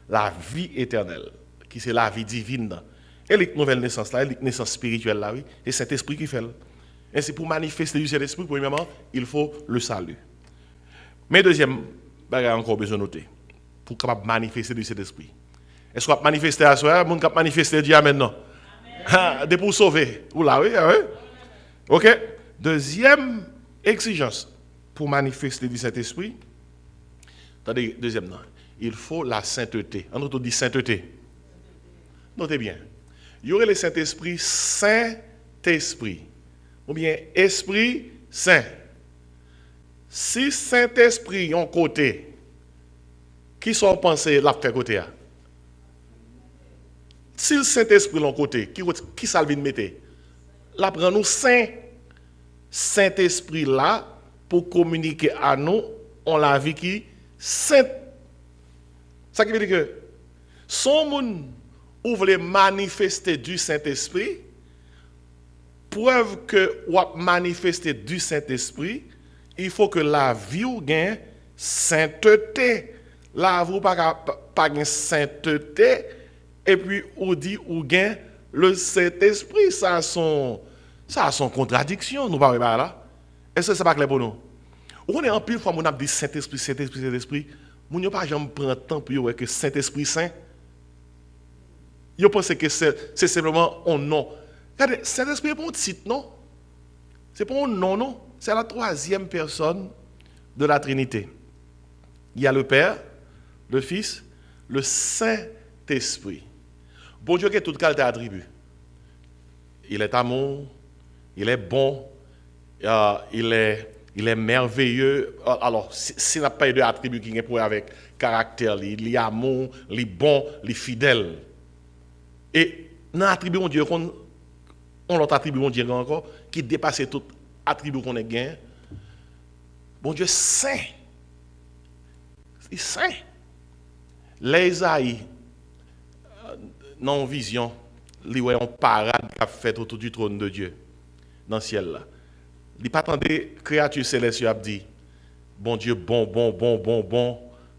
Speaker 1: la vie éternelle, qui c'est la vie divine. Et la nouvelle naissance, là, la naissance spirituelle, là, oui, et cet esprit qui fait. Et c'est pour manifester du Saint-Esprit, premièrement, il faut le salut. Mais deuxième, il y a encore besoin de noter, pour capable manifester du Saint-Esprit. Est-ce qu'on va manifester à soi, on va manifester Dieu maintenant? De pour sauver. Ou là, oui, oui. Ok? Deuxième exigence pour manifester du Saint-Esprit, attendez, deuxième, non. Il faut la sainteté. En d'autres, on dit sainteté. Notez bien. Il y aurait le Saint-Esprit, Saint-Esprit. Ou bien Esprit Saint. Si Saint-Esprit en côté, qui sont pensés la faire côté? Si le Saint-Esprit l'en côté, qui ça vient mettre? Là, prend nous Saint-Esprit là pour communiquer à nous, on la vie qui sainte. Ça qui veut dire que son monde ou voulez manifester du Saint-Esprit, preuve que ou manifester du Saint-Esprit, il faut que la vie ou gain sainteté. Là, vous pas de sainteté, et puis on dit ou gain le Saint-Esprit. Ça a son contradiction, nous parlons pas là. Est-ce que c'est pas clair pour nous? On est en pile fois, on a dit Saint-Esprit, Saint-Esprit, Saint-Esprit. On n'a pas jamais pris le temps pour dire que Saint-Esprit Saint. Je pense que c'est simplement un nom. Regardez, Saint-Esprit n'est pas un titre, non? C'est pas un nom, non? C'est la troisième personne de la Trinité. Il y a le Père, le Fils, le Saint-Esprit. Bon Dieu qui a toute qualité attribut. Il est amour, il est bon, il est merveilleux. Alors, s'il n'a pas eu d'attribut qui est pour avec caractère, il est amour, il est bon, il est fidèle. Et dans l'attribut mon Dieu, on l'autre attribut mon Dieu encore, qui dépasse tout attribut qu'on a gagné. Bon Dieu saint. Il est saint. Les Isaïe, dans vision, il y a un parade qui a fait autour du trône de Dieu, dans le ciel là. Il n'a pas attendu créature céleste a dit, bon Dieu, bon.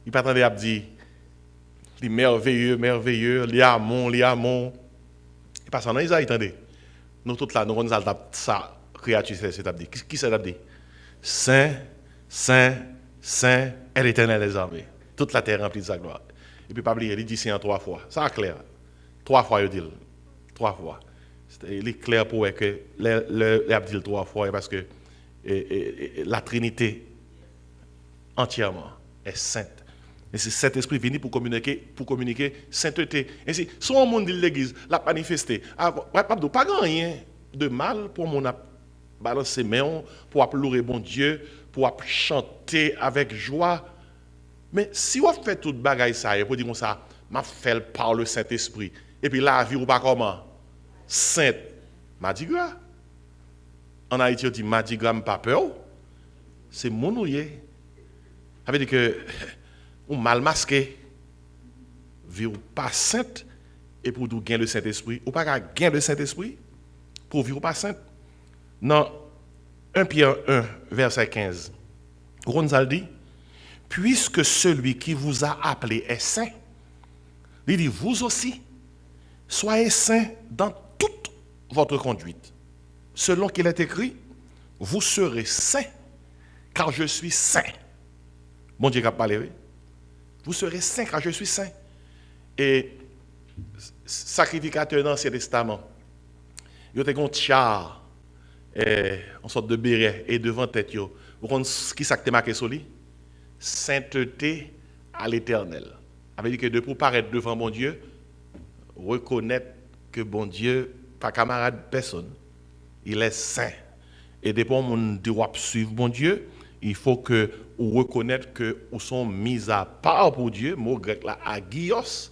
Speaker 1: Il n'a pas attendu à dire, il est merveilleux, il est amour. Il passe en Isaïe, attendez. Nous tous là, nous avons ça, créature céleste a dit. Qui ça a dit? Saint, est l'Éternel des armées. Toute la terre remplie de sa gloire. Et puis, pas oublier, il dit Saint 3 fois. Ça c'est clair. 3 fois, il dit. 3 fois. Il est clair pour que il a dit 3 fois parce que la Trinité entièrement est sainte. Et c'est cet esprit venu pour communiquer sainteté. Et si son monde de l'église l'a manifesté, pas rien de mal pour mon balancer main, pour louer bon Dieu, pour chanter avec joie. Mais si on fait toute bagaille ça, pour dire comme ça, m'a fait par le Saint-Esprit. Et puis la vie ou pas comment? Sainte. Madigra. En Haïti, on dit Madigra, pas peur. C'est monouillé. Ça veut dire que ou mal masqué. Vie ou pas sainte. Et pour nous gagner le Saint-Esprit. Ou pas gagner le Saint-Esprit. Pour vivre ou pas sainte. Dans 1 Pierre 1, verset 15. Ronzal dit, puisque celui qui vous a appelé est saint, il dit, vous aussi, soyez saints dans toute votre conduite. Selon qu'il est écrit, vous serez saints, car je suis saint. Bon Dieu a parlé, oui. Vous serez saints, car je suis saint. Et sacrificateur dans l'Ancien Testament, il y a un char, en sorte de béret, et devant tête, vous comprenez ce qui s'est marqué sur lui? Sainteté à l'Éternel. Ça veut dire que de pour paraître devant mon Dieu, reconnaître que bon Dieu, pas camarade personne, il est saint. Et depuis qu'on doit suivre mon Dieu, il faut que vous reconnaître que vous sont mis à part pour Dieu, mot grec là, agios.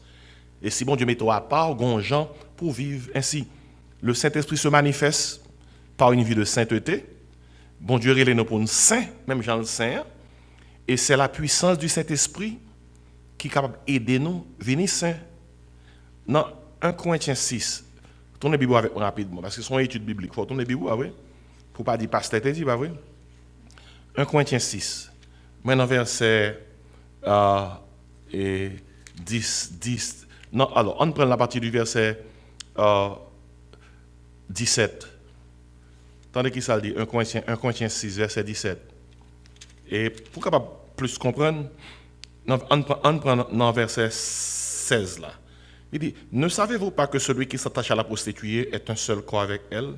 Speaker 1: Et si bon Dieu met à part, gens pour vivre ainsi. Le Saint-Esprit se manifeste par une vie de sainteté. Bon Dieu, il est nous pour un saint, même Jean le Saint. Et c'est la puissance du Saint-Esprit qui est capable d'aider nous à venir saint. Dans 1 Corinthiens 6, tournez la Bible avec moi rapidement, parce que c'est une étude biblique. Il faut tourner la Bible, oui. Pour ne pas dire pasteur, dit, pas vrai? 1 Corinthiens 6, maintenant verset 10. Non, alors, on prend la partie du verset 17. Attendez qui ça dit, 1 Corinthiens 6, verset 17. Et pour capable plus comprendre, on prend dans verset 16 là. Il dit, ne savez-vous pas que celui qui s'attache à la prostituée est un seul corps avec elle?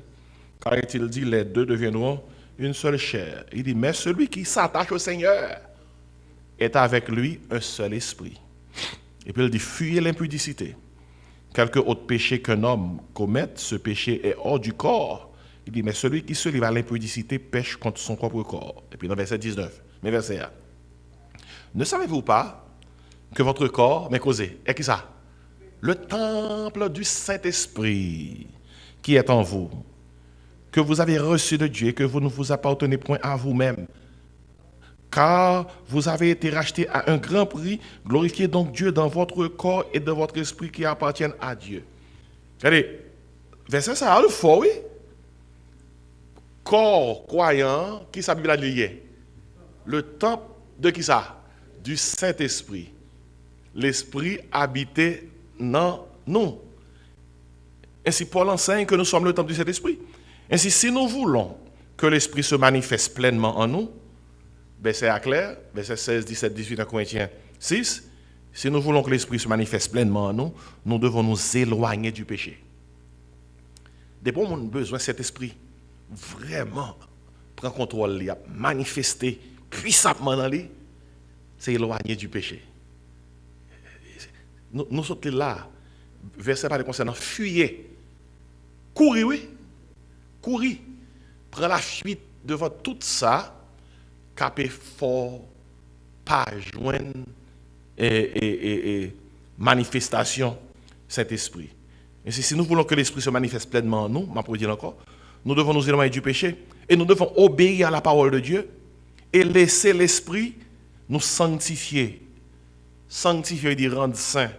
Speaker 1: Car il dit, les deux deviendront une seule chair. Il dit, mais celui qui s'attache au Seigneur est avec lui un seul esprit. Et puis il dit, fuyez l'impudicité. Quelque autre péché qu'un homme commette, ce péché est hors du corps. Il dit, mais celui qui se livre à l'impudicité pêche contre son propre corps. Et puis dans verset 19, mais verset 1. Ne savez-vous pas que votre corps, mais causé, est qui ça? Le temple du Saint-Esprit qui est en vous, que vous avez reçu de Dieu et que vous ne vous appartenez point à vous-même. Car vous avez été rachetés à un grand prix. Glorifiez donc Dieu dans votre corps et dans votre esprit qui appartiennent à Dieu. Regardez, verset ça, le fort, oui. Corps croyant, qui ça Bible a lié? Le temple de qui ça? du Saint-Esprit. L'Esprit habitait dans nous. Ainsi, Paul enseigne que nous sommes le temple du Saint-Esprit. Ainsi, si nous voulons que l'Esprit se manifeste pleinement en nous, verset clair, verset 16, 17, 18 en Corinthiens 6, si nous voulons que l'Esprit se manifeste pleinement en nous, nous devons nous éloigner du péché. Dès qu'on a besoin de cet esprit, vraiment, prendre contrôle, manifester puissamment dans lui, c'est éloigner du péché. Nous sommes là, verset par les concernant, fuyez, courir, oui, courir, prends la fuite devant tout ça, capé fort, pas joindre et manifestation Saint-Esprit. Et si nous voulons que l'Esprit se manifeste pleinement en nous, je dire encore, nous devons nous éloigner du péché et nous devons obéir à la parole de Dieu et laisser l'Esprit nous sanctifier. Sanctifier, dit rendre saint,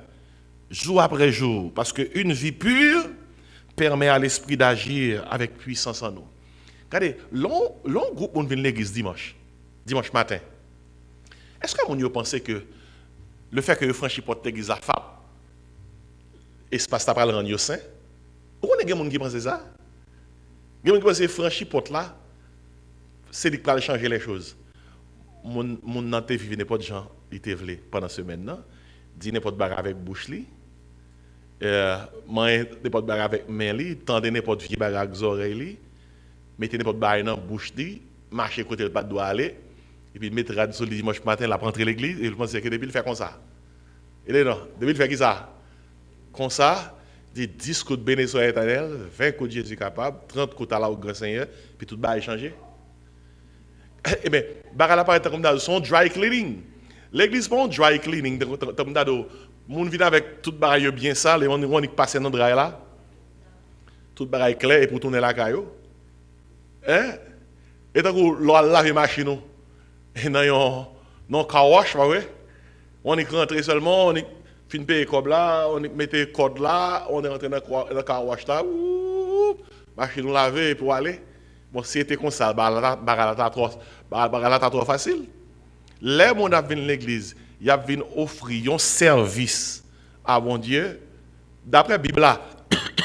Speaker 1: jour après jour, parce qu'une vie pure permet à l'Esprit d'agir avec puissance en nous. Regardez, long groupe on vient à l'église dimanche matin. Est-ce que vous pensez que le fait que vous franchissez la porte de l'église à FAP, espace tapal rendre saint? Vous connaissez des gens qui pensent ça? Des gens qui pensent que franchir la porte là, c'est lui qui va changer les choses. Mon nante vivre n'importe gens, il te vle pendant semaine là, dit n'importe bagarre avec bouche li, manger n'importe bagarre avec main li, tendre n'importe vie bagarre avec oreille li, mettez n'importe bagarre dans bouche li, marcher côté le pas doit aller. Et puis, mettre radio sur le dimanche matin, la rentrer l'église, et je pense que depuis, il fait comme ça. Il est non, depuis, il fait qui ça? Comme ça, dit 10 coups de bénédiction éternelle, 20 coups de Jésus capable, 30 coups à la au grand Seigneur, puis tout va changer. Eh bien, bagarre apparaît comme dans son dry cleaning. L'église pas un dry cleaning, comme dans le monde vient avec toute bagaille bien sale, et on y passe dans le dry là. Toute bagaille claire, et pour tourner la caillou. Hein? Et tant que l'on lave la machine, et dans un car wash, on est rentré seulement, on est fin payer comme là, on mettait code là, on est rentré dans le car wash là, machine laver pour aller. Bon, si c'était comme ça, bagarre trop facile. Les gens qui viennent à l'église, ils viennent offrir un service à mon Dieu. D'après la Bible,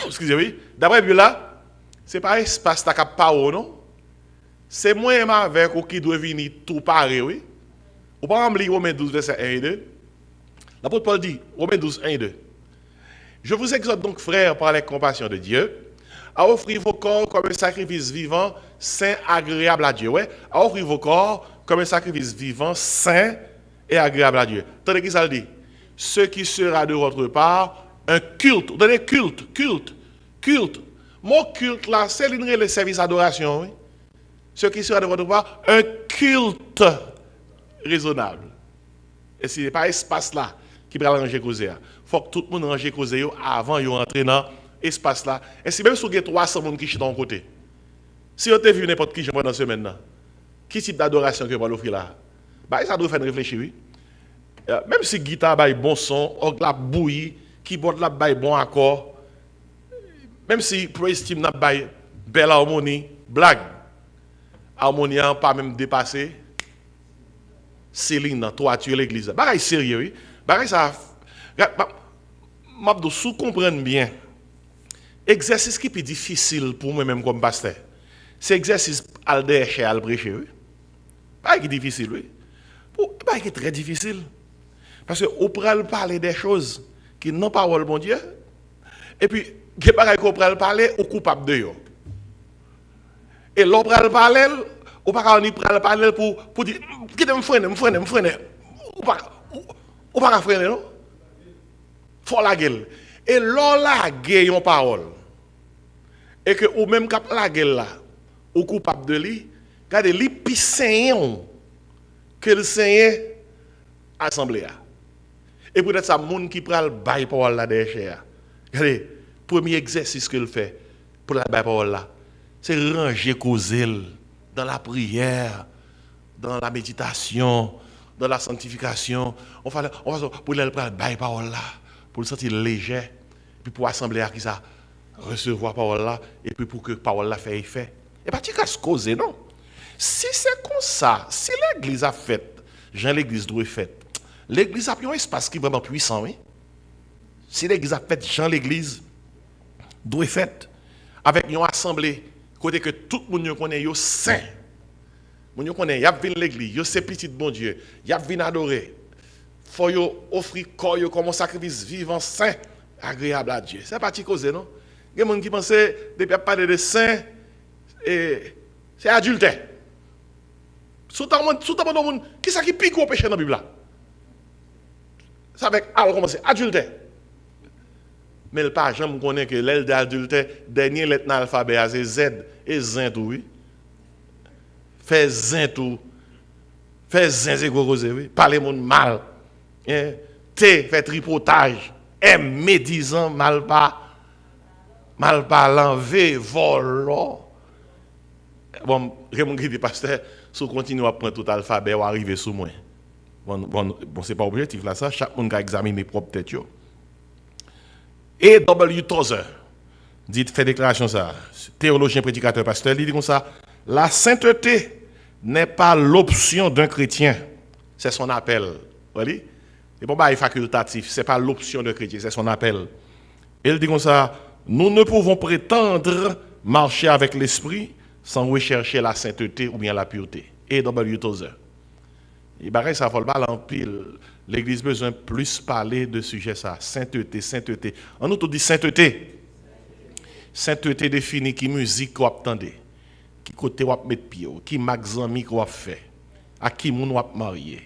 Speaker 1: excusez-moi, d'après la Bible, ce n'est pas espace qui pas non? C'est moi-même avec qui doit venir tout pareil, oui. Ou pas en lire Romains 12, verset 1 et 2. L'apôtre Paul dit, Romains 12, 1 et 2. Je vous exhorte donc, frères, par la compassion de Dieu, à offrir vos corps comme un sacrifice vivant, saint, agréable à Dieu. Ouais? À offrir vos corps comme un sacrifice vivant, saint et agréable à Dieu. Attendez qui ça le dit? Ce qui sera de votre part un culte. Vous donnez culte. Mon culte là, c'est le service d'adoration, oui. Ce qui sera de votre part un culte raisonnable. Et ce n'est pas l'espace là qui va ranger causer. Il faut que tout le monde range causer avant de rentrer dans l'espace là. Et si même si vous avez 300 personnes qui sont dans côté, si vous avez vu n'importe qui pendant la semaine là, quel type d'adoration que vous allez offrir là? Bah, ça doit faire réfléchir, oui. Même si la guitare a bon son, la bouillie, keyboard a bon accord, même si praise team a belle harmonie, blague. Harmonie n'a pas même dépassé Céline dans toiture l'église. Bagaille sérieux, oui. Bagaille ça. M'abdou sous comprendre bien. Exercice qui est plus difficile pour moi-même comme pasteur. C'est exercice al décher al prêcher, oui. Bagaille qui est difficile, oui. Bagaille qui est très difficile. Parce que on peut parler des choses qui n'ont pas parole bon Dieu. Et puis, il bagaille qu'on peut parler au coupable de eux. Et l'on peut parler, ou pas qu'on parler pour dire, qui me freine. Ou pas freiner, non? Faut la gueule. Et l'on la gueule en parole. Et que ou même cap la gueule là, ou coupable de lui, regardez, lui plus saignon que le saignant assemblée. Et peut-être ça, monde qui prend le bail parole là derrière. Regardez, premier exercice qu'il fait pour la bail parole là, c'est ranger causer dans la prière, dans la méditation, dans la sanctification. On va pour le prendre bail parole là, pour le sentir léger, puis pour assembler à qui ça recevoir parole là, et puis pour que parole là fait effet. Et pas tu casse causer non. Si c'est comme ça, si l'église a fait, Jean l'église doit faire. L'église a un espace qui est vraiment puissant, oui. Si l'église a fait Jean l'église, doit être faite avec une assemblée, côté que tout le monde connaît, yo saint. Moun connaît, y a vinn l'église, yo c'est petit bon Dieu, y a vinn adorer. Faut yo offrir corps yo comme un sacrifice vivant saint, agréable à Dieu. C'est pas petit cause non. Il y a des gens qui pensent depuis parler de saint et c'est adultère. Sous ta monde, qui ça qui pique au péché dans la Bible là? Ça avec alors commencer adultère. Mais le pas jamais connaît que l'aile d'adultère dernier lettre dans l'alphabet c'est Z et zin tout oui. Fait zin tout. Fait zin c'est cause oui. Parler monde mal. Hein? T fait tripotage. M médisant mal parlant V volo. Bon, Raymond qui dit pasteur, si on continue à prendre tout l'alphabet ou arriver sous moi. Bon, c'est pas objectif là ça, chaque monde a examiné propre tête yo. Et W. Tozer dit fait déclaration ça, théologien prédicateur pasteur, il dit comme ça, la sainteté n'est pas l'option d'un chrétien, c'est son appel. Vous voyez? C'est pas facultatif, c'est pas l'option d'un chrétien, c'est son appel. Il dit comme ça, nous ne pouvons prétendre marcher avec l'esprit sans rechercher la sainteté ou bien la pureté. Et W. Tozer. Et pareil, ça faut le bal en pile. L'église a besoin plus parler de sujet ça. Sainteté, sainteté. On nous dit sainteté. Sainteté définit qui musique qu'on attendait, qui côté on mettre pied, qui maxami qu'on fait, à qui moun on marié,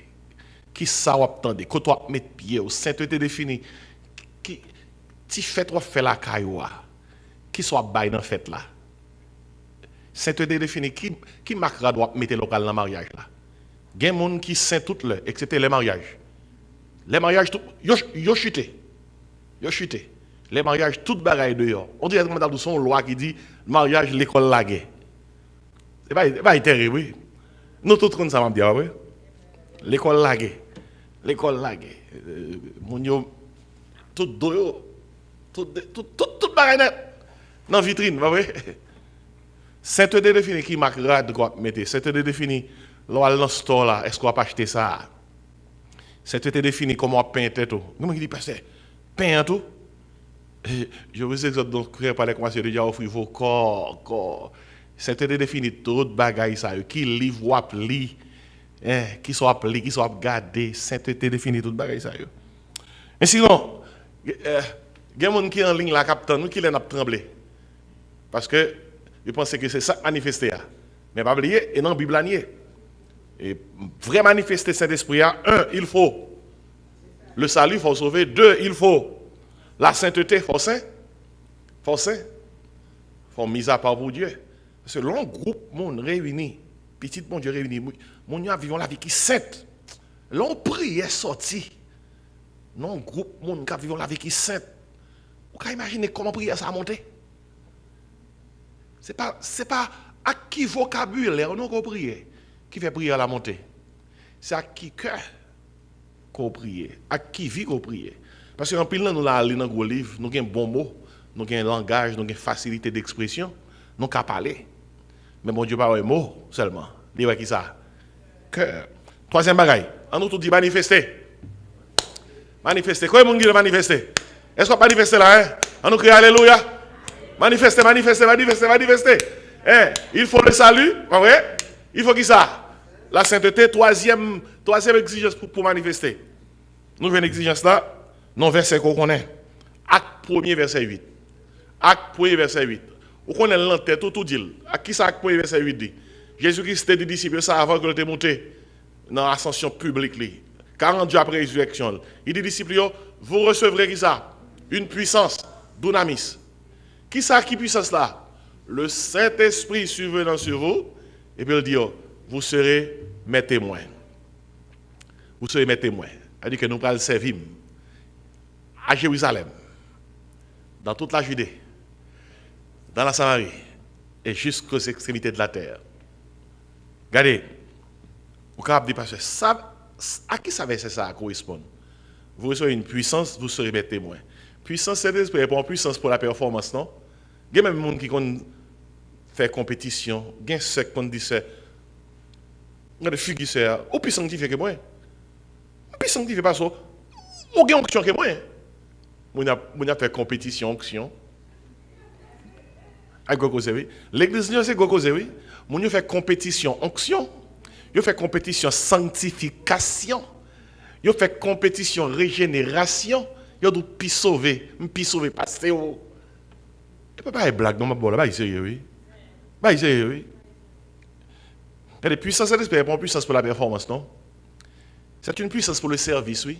Speaker 1: qui ça on attendait, côté on mettre pied. Sainteté définit qui ti fait on fait la cailloua, qui soit bail dans fête là. Sainteté définit qui marquera doit mettre local dans le mariage là. Il y a des gens qui saint tout le, excepté les mariages. Les mariages, yo chuté. Yo chuté. Les mariages, tout bagaille dehors. On dirait que dans son loi qui dit mariage, l'école laguée. C'est pas terrible, oui. Nous tous comme ça, on dit, oui. L'école laguée. L'école laguée. Mon yo, tout doyo. Tout bagaille net. Dans la vitrine, pas vrai? Sainteté définit qui marquera de quoi mettre. Sainteté définit, l'on dans store là, est-ce qu'on va pas acheter ça? Sainteté définit comment on peint tout. Comment il dit, pasteur, peint tout? Je vous exhorte donc à parler comment c'est déjà offrir vos corps. Sainteté définit tout bagaille ça, qui livre ou appli, qui soit appli, qui soit gardé. Sainteté définit tout bagaille ça. Mais sinon, il y a des gens qui sont en ligne là, captant, nous qui les a tremblé. Parce que je pense que c'est ça manifesté. Mais pas oublier, et non, Bible nier. Et vrai manifester Saint-Esprit, un, il faut le salut, il faut sauver. Deux, il faut la sainteté, il faut saint. Il faut mise à part pour Dieu. Parce que long groupe, monde réuni, petit monde réuni, mon vivons la vie qui sainte. L'on prière sorti. Non groupe, monde qui vivons la vie qui sainte. Vous pouvez imaginer comment prière ça a monté? C'est pas à qui vocabulaire nous qu'on prie qui fait prier à la montée. C'est à qui cœur qu'on prie, à qui vie qu'on prie. Parce que en pile nous là dans gros livre, nous avons bon mot, nous avons un langage, nous avons facilité d'expression, nous avons parler. Mais mon Dieu pas un mot seulement. Dis qui ça? Cœur. Troisième bagaille, on nous tout dit manifester. Manifester. Quoi mon Dieu manifester? Est-ce qu'on manifester là hein? On nous crie alléluia. Manifester. Il faut le salut, pas vrai? Il faut qui ça? La sainteté, troisième exigence pour manifester. Nous avons une exigence là, non verset qu'on connaît. Acte 1er, verset 8. Acte 1er, verset 8. Vous connaissez l'entête, tout dit. À qui ça, Acte 1er, verset 8 dit? Jésus-Christ était des disciples, ça avant qu'il était monté dans l'ascension publique. 40 jours après la résurrection. Il dit disciples, vous recevrez qui ça? Une puissance, dunamis. Qui ça, qui puissance là? Le Saint-Esprit survenant sur vous, et puis il dit, vous serez mes témoins. Vous serez mes témoins. C'est-à-dire que nous allons servir à Jérusalem, dans toute la Judée, dans la Samarie, et jusqu'aux extrémités de la terre. Regardez, vous pouvez dire, parce que ça, à qui ça correspond? Vous recevez une puissance, vous serez mes témoins. Puissance, c'est l'esprit, pas une puissance pour la performance, non? Il y a même des gens qui fait compétition, il y a ceux qui disent, il y a des figures, ou puissant qui fait que moi. Puis sanctifié par ça. Ou gen onction que moi. Moun a fait compétition onction. Avec Gokoze, oui. L'église, c'est Gokoze, oui. Moun a fait compétition onction. Yo fait compétition sanctification. Yo fait compétition régénération. Yo dou pi sauver passer au. Et pas blague non ma là, sérieux, oui. Bah sérieux, oui. Et la puissance de l'esprit, pas une puissance pour la performance, non? C'est une puissance pour le service, oui.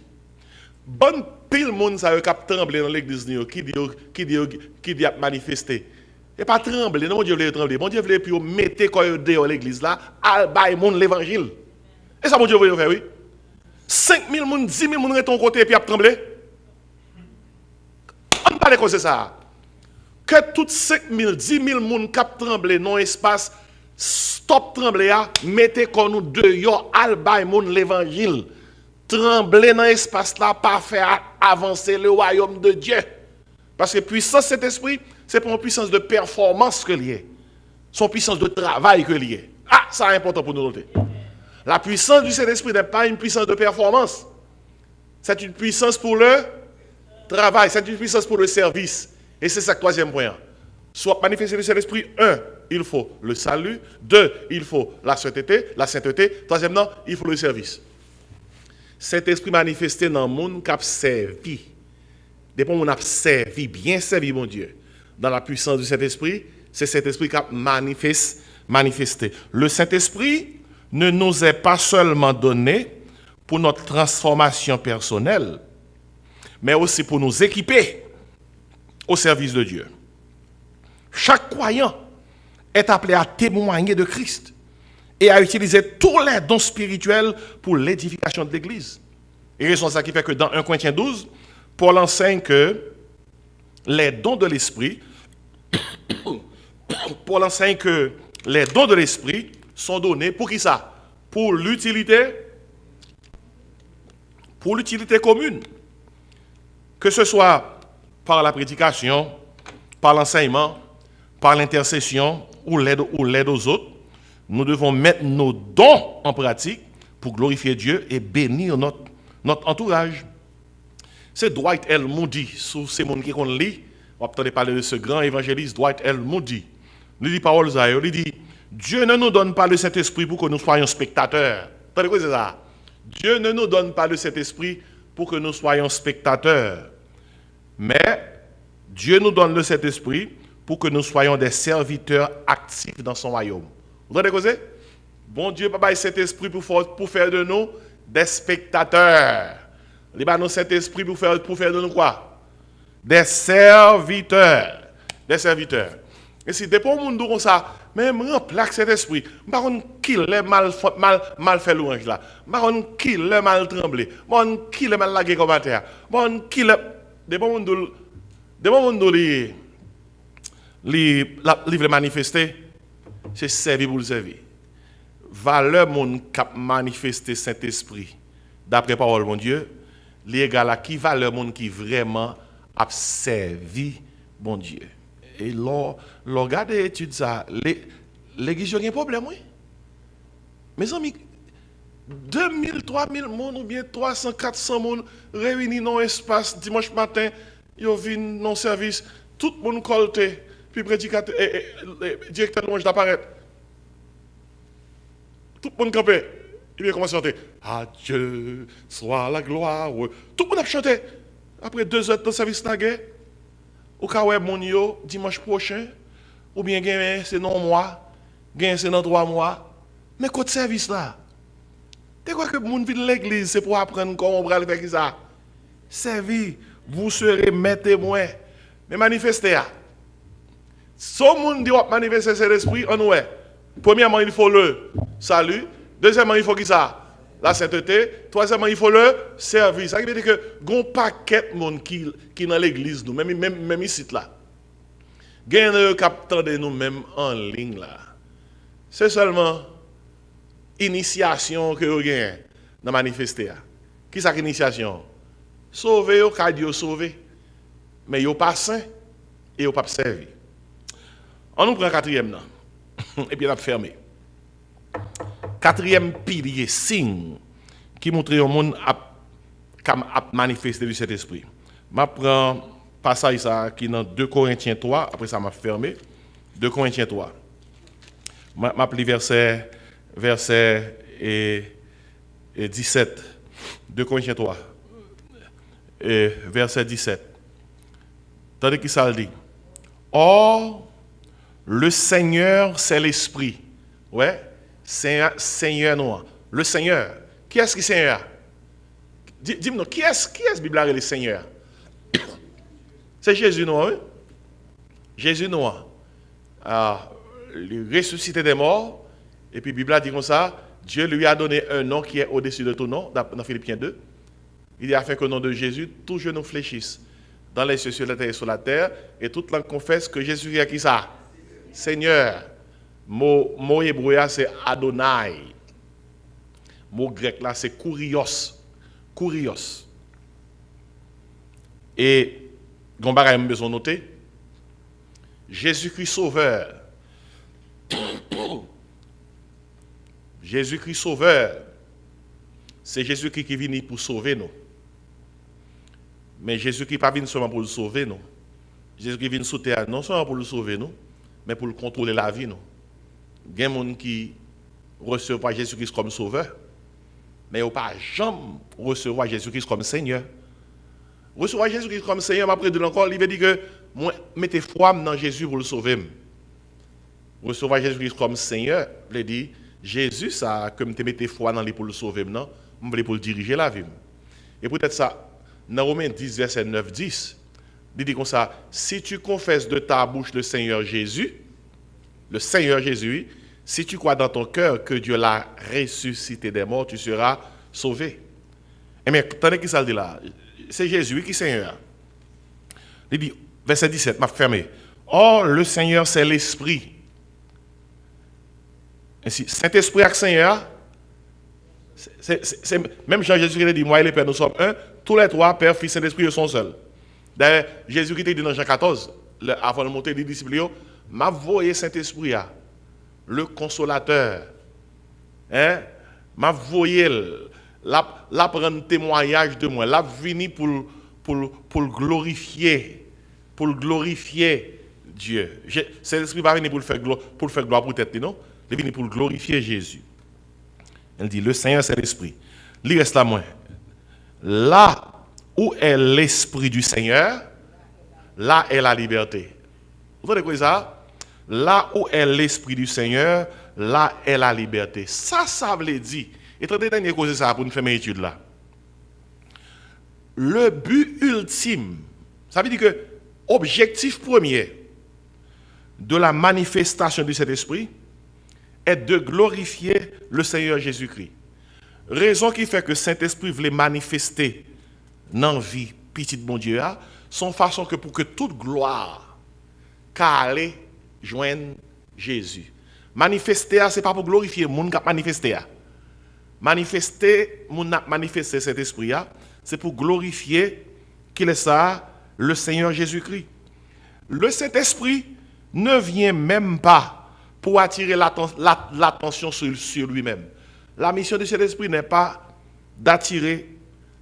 Speaker 1: Bonne pile monde ça cap trembler dans l'église qui dit manifester. Et pas trembler, non, mon Dieu voulait trembler. Mon Dieu voulait puis mettre quoi dehors l'église là, al bail monde l'évangile. Et ça mon Dieu voulait faire, oui. 5 000 monde, 10 000 monde ton côté et puis a trembler. On parle de ça. Que toutes 5 000, 10 000 monde cap trembler dans espace, stop trembler, mettez comme nous dehors al bail monde l'évangile. Trembler dans l'espace là, pas faire avancer le royaume de Dieu. Parce que puissance cet esprit, c'est pas une puissance de performance que lié. Son puissance de travail que lié. Ah, ça est important pour nous noter. La puissance du Saint-Esprit n'est pas une puissance de performance. C'est une puissance pour le travail, c'est une puissance pour le service. Et c'est ça le troisième point. Soit manifester le Saint-Esprit, 1, il faut le salut. 2, il faut la sainteté. Troisièmement, il faut le service. Cet esprit manifesté dans le monde qui a servi. Depuis qu'on a servi, bien servi, mon Dieu. Dans la puissance du Saint-Esprit, c'est cet esprit qui a manifesté. Le Saint-Esprit ne nous est pas seulement donné pour notre transformation personnelle, mais aussi pour nous équiper au service de Dieu. Chaque croyant est appelé à témoigner de Christ et à utiliser tous les dons spirituels pour l'édification de l'Église. Et c'est ça qui fait que dans 1 Corinthiens 12, Paul enseigne que les dons de l'Esprit, Paul enseigne que les dons de l'Esprit sont donnés pour qui ça? Pour l'utilité commune. Que ce soit par la prédication, par l'enseignement, par l'intercession ou l'aide aux autres, nous devons mettre nos dons en pratique pour glorifier Dieu et bénir notre entourage. C'est Dwight L. Moody, sous ces gens qui lit, on va parler de ce grand évangéliste Dwight L. Moody. Il dit parole ça, il dit Dieu ne nous donne pas le Saint-Esprit pour que nous soyons spectateurs. Attendez quoi c'est ça? Dieu ne nous donne pas le Saint-Esprit pour que nous soyons spectateurs. Mais Dieu nous donne le Saint-Esprit pour que nous soyons des serviteurs actifs dans son royaume. Vous entendez quoi c'est? Bon Dieu, papa, Saint-Esprit pour faire de nous des spectateurs. Il va nous Saint-Esprit pour faire de nous quoi? Des serviteurs. Des serviteurs. Et si depuis on dit comme ça, même remplace cet esprit, par contre qui le mal fait louange là, par contre qui le mal tremblé, bon qui le mal lagué commentaire, bon qui le depuis on dit livre manifester, c'est servir pour le servir. Valeur mon cap manifester Saint-Esprit d'après parole mon Dieu, l'égal à qui valeur mon qui vraiment a servi bon Dieu. Et là, regardez l'étude ça, l'église a un problème, oui. Mes amis, 2000, 3000 personnes ou bien 300, 400 personnes réunis dans l'espace dimanche matin, ils viennent dans le service, tout le monde colté, puis prédicateur, directeur de louange d'apparaître. Tout le monde campé. Il vient commencer à chanter. À Dieu soit la gloire. Tout le monde a chanté. Après 2 heures de service na guerre, ou ka wè mon yo dimanche prochain, ou bien c'est non mois, c'est dans 3 mois. Mais côté service là, tu crois que le monde vient de l'église, c'est pour apprendre comment on va faire ça? Servi, vous serez mes témoins. Mais manifestez. Si le monde dit manifester cet esprit, on ouais. Premièrement, il faut le salut. Deuxièmement, il faut qui ça? La sainteté. Troisièmement, il faut le service. Ça veut dire que gon paquet de monde qui dans l'église nous, même ici là. Gagne captant de nous même en ligne là. C'est seulement initiation que vous gagnez dans manifester. Qui ça initiation? Sauver au cas Dieu sauver. Mais yo pas saint et yo pas servi. On nous prend 4e là. Et puis on a fermé. 4e pilier, signe, qui montre au monde a manifesté du Saint-Esprit. Je prends passage ça qui est dans 2 Corinthiens 3, après ça m'a fermé. 2 Corinthiens 3. Je lis verset 17. 2 Corinthiens 3. Verset 17. Tandis qu'il ça le dit. Or, le Seigneur, c'est l'Esprit. Ouais, Seigneur noir. Le Seigneur. Qui est-ce qui est Seigneur? Dis-moi, qui est-ce Bible le Seigneur? C'est Jésus noir, oui? Jésus noir. Le ressuscité des morts. Et puis, la Bible dit comme ça, Dieu lui a donné un nom qui est au-dessus de tout nom, dans Philippiens 2. Il dit afin qu'au nom de Jésus, tous genoux fléchissent dans les cieux, sur la terre et sur la terre, et toute langue confesse que Jésus est qui ça? Seigneur. Mot hébreu, c'est Adonai. Mot grec là, c'est Kurios. Kurios. Et, Gombar a besoin de noter, Jésus-Christ sauveur. Jésus-Christ sauveur. C'est Jésus-Christ qui vient pour sauver nous. Mais Jésus-Christ n'est pas venu seulement pour nous sauver nous. Jésus-Christ vient sur terre non seulement pour nous sauver nous, mais pour contrôler la vie nous. Il y a des gens qui reçoivent Jésus-Christ comme sauveur, mais ils n'ont pas jamais recevoir Jésus-Christ comme Seigneur. Recevoir Jésus-Christ comme Seigneur, après de l'encore, il veut dire que moi, mettez foi dans Jésus pour le sauver. Recevoir Jésus-Christ comme Seigneur, il veut dire Jésus, ça, comme tu mettez foi dans lui pour le sauver, non, pour le diriger la vie. Et peut-être ça, dans Romains 10, verset 9-10, il dit comme ça, si tu confesses de ta bouche le Seigneur Jésus, si tu crois dans ton cœur que Dieu l'a ressuscité des morts, tu seras sauvé. Et mais, attendez qui ça dit là? C'est Jésus qui est Seigneur. Il dit, verset 17, m'a fermé. Or, le Seigneur, c'est l'Esprit. Ainsi, Saint-Esprit avec Seigneur, même Jean-Jésus qui dit, moi et le Père, nous sommes un, tous les trois, Père, Fils, Saint-Esprit, ils sont seuls. D'ailleurs, Jésus qui dit dans Jean 14, avant de monter les disciples, m'a voyé Saint-Esprit, le consolateur. M'a voyé, la prendre témoignage de moi, la vini pour glorifier Dieu. Saint-Esprit va venir pour faire gloire pour tête, non? Il vient pour glorifier Jésus. Elle dit, le Seigneur, c'est l'Esprit. Il reste là, moi. Là où est l'Esprit du Seigneur, là est la liberté. Vous entendez quoi ça? Là où est l'Esprit du Seigneur, là est la liberté. Ça veut dire, et très dernier cause ça pour nous faire mes études là. Le but ultime, ça veut dire que objectif premier de la manifestation du Saint-Esprit est de glorifier le Seigneur Jésus-Christ. Raison qui fait que Saint-Esprit voulait manifester dans la vie petite bon Dieu, son façon que pour que toute gloire qu'allait joindre Jésus. Manifester, ce n'est pas pour glorifier le monde qui a manifesté. Manifester, mon manifester cet esprit, c'est pour glorifier qu'il est ça, le Seigneur Jésus-Christ. Le Saint-Esprit ne vient même pas pour attirer l'attention sur lui-même. La mission de cet esprit n'est pas d'attirer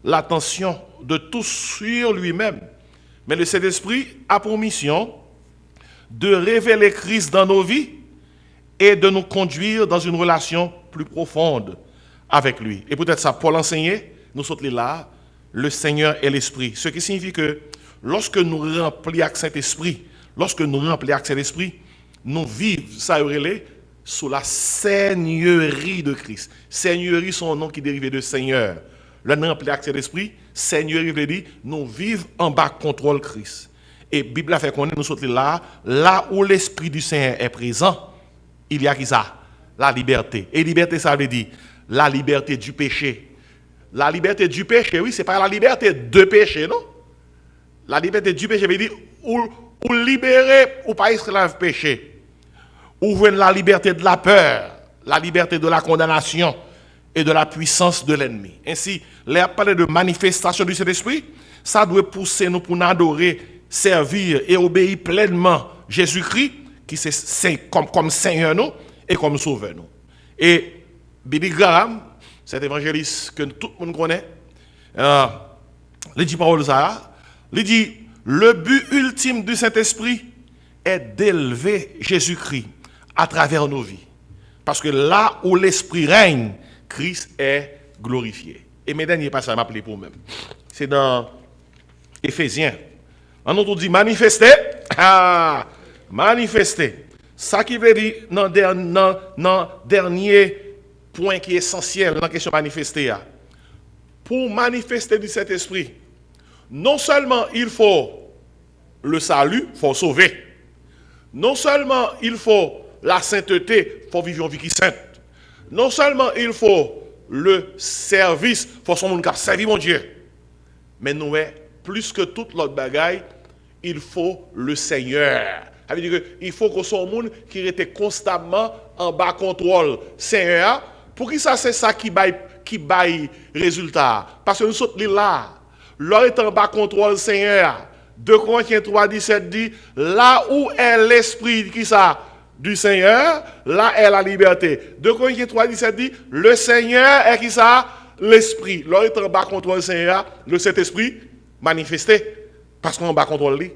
Speaker 1: l'attention de tous sur lui-même. Mais le Saint-Esprit a pour mission de révéler Christ dans nos vies et de nous conduire dans une relation plus profonde avec lui. Et peut-être ça, pour l'enseigner, nous sommes là, le Seigneur est l'Esprit. Ce qui signifie que lorsque nous remplissons avec Saint-Esprit, nous vivons, ça relève, sous la seigneurie de Christ. Seigneurie, son nom qui dérive de Seigneur. Le nom rempli avec Saint-Esprit, Seigneurie veut dire, nous vivons en bas contrôle Christ. Et la Bible a fait qu'on est, nous sommes là où l'Esprit du Seigneur est présent, il y a qui ça? La liberté. Et liberté, ça veut dire la liberté du péché. La liberté du péché, oui, c'est pas la liberté de péché, non? La liberté du péché veut dire ou libérer ou pas esclave péché. Ou la liberté de la peur, la liberté de la condamnation et de la puissance de l'ennemi. Ainsi, les parler de manifestation du Saint-Esprit, ça doit pousser nous pour nous adorer, servir et obéir pleinement Jésus-Christ, qui c'est comme Seigneur nous et comme Sauveur nous. Et Billy Graham, cet évangéliste que tout le monde connaît, Il dit parole ça, il dit le but ultime du Saint-Esprit est d'élever Jésus-Christ à travers nos vies. Parce que là où l'Esprit règne, Christ est glorifié. Et mes derniers passages m'appelez pour même. C'est dans Éphésiens. En autre dit manifester. Ah, manifester. Ça qui veut dire dans dernier point qui est essentiel dans la question manifester. Pour manifester du Saint-Esprit, non seulement il faut le salut, il faut sauver. Non seulement il faut la sainteté, il faut vivre une vie qui est sainte. Non seulement il faut le service, il faut son monde qui servir mon Dieu. Mais nous, plus que toute l'autre bagaille, il faut le Seigneur. Ça veut dire qu'il faut que son monde qui était constamment en bas contrôle Seigneur. Pour qui ça, c'est ça qui baille résultat. Parce que nous sommes là. L'or est en bas contrôle Seigneur. 2 Corinthiens 3, 17 dit, là où est l'esprit qui ça du Seigneur, là est la liberté. 2 Corinthiens 3, 17 dit, le Seigneur est qui ça? L'esprit. L'or est en bas contrôle Seigneur, le Saint-Esprit manifesté. Parce qu'on est en bas contrôle lui.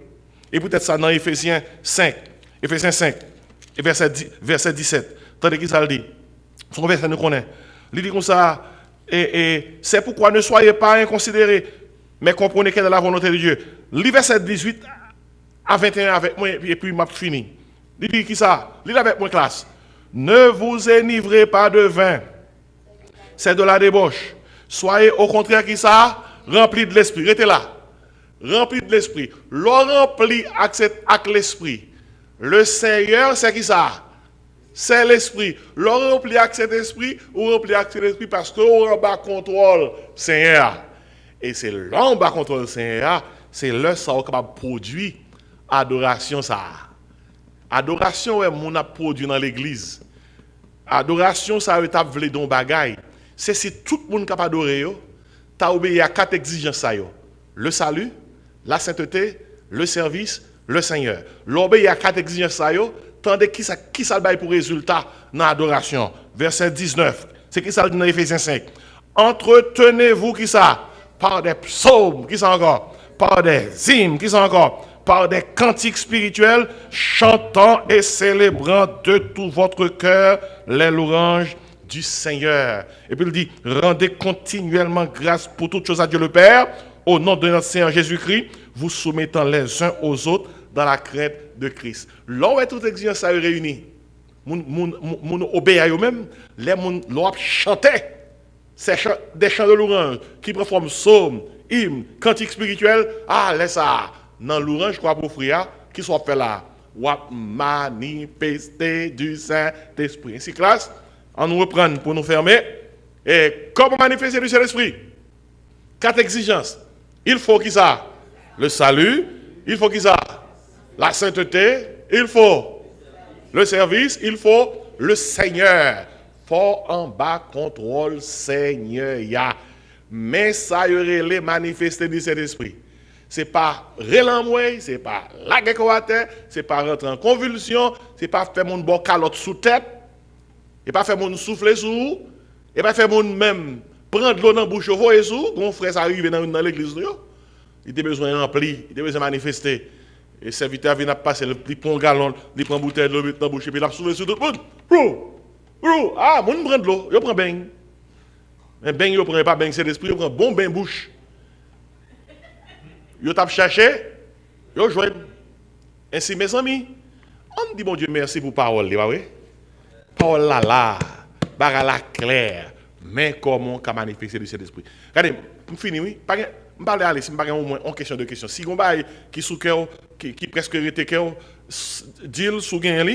Speaker 1: Et peut-être ça dans Éphésiens 5, et verset 17. Tandis qu'il ça le dit. Son verset nous connaît. Il dit comme ça, et c'est pourquoi ne soyez pas inconsidérés, mais comprenez quelle est la volonté de Dieu. Le verset 18 à 21 avec moi, et puis m'a fini. Il dit qui ça? Lis avec moi classe. Ne vous enivrez pas de vin. C'est de la débauche. Soyez au contraire qui ça? Remplis de l'esprit. Restez là. Remplis de l'esprit. L'on remplit avec l'esprit. Le Seigneur, c'est qui ça? C'est l'esprit. L'on remplit avec cet esprit, ou remplit avec cet esprit parce qu'on en bas contrôle Seigneur. Et c'est l'on bas contrôle Seigneur, c'est là ça capable de produire adoration ça. Adoration est mon a produit dans l'église. Adoration ça est voulu don bagaille. C'est si tout le monde capable d'adorer yo, tu as obéi à 4 exigences ça yo. Le salut, la sainteté, le service, le Seigneur. L'obéir à 4 exigences ça yo, tandis qui ça bail pour résultat dans l'adoration. Verset 19. C'est qui ça dit dans Éphésiens 5. Entretenez-vous qui ça par des psaumes, qui sont encore, par des hymnes, qui sont encore, par des cantiques spirituels, chantant et célébrant de tout votre cœur les louanges du Seigneur. Et puis il dit, rendez continuellement grâce pour toutes choses à Dieu le Père, au nom de notre Seigneur Jésus-Christ, vous soumettant les uns aux autres dans la crainte de Christ. Là où est toute exigence à réunir, moun obéit à eux-mêmes, les moun l'ont chanté. C'est des chants de louange qui prennent forme psaume, hymne, cantique spirituel. Ah, laisse ça. Dans l'orange, je crois pour frère, qui soit fait là. Wap manifester du Saint-Esprit. Ainsi, classe, on nous reprend pour nous fermer. Et comment manifester du Saint-Esprit? 4 exigences. Il faut qu'il ça? Le salut. Il faut qu'il ça? La sainteté. Il faut le service. Il faut le Seigneur. Fort en bas contrôle Seigneur ya. Mais ça y aurait les manifestés du Saint-Esprit. C'est pas relanmoué, c'est pas la guerre, c'est pas rentrer en convulsion, c'est pas faire mon bon calotte sous tête, et pas faire mon souffler sous, et pas faire mon même prendre l'eau dans la bouche et sous, mon frère ça arrive dans l'église. Il a besoin de remplir, il a besoin de manifester. Et le serviteur vient passer, il prend un gallon, il prend une bouteille de l'eau dans la bouche, et puis il a soufflé sur tout le monde. Ah, mon prend de l'eau, il prend baigne. Mais baigne, il prend pas baigne, c'est l'esprit, il prend bon bain bouche. Il t'a cherché, il joint. Ainsi, mes amis, on dit bon Dieu merci pour parole, oui. Parole là, la claire, mais comment on manifester le Saint-Esprit. Regardez, je finis, oui. Je parle aller, si je parle au moins en question de question. Si on bail qui sous cœur, qui presque était cœur, deal sous gain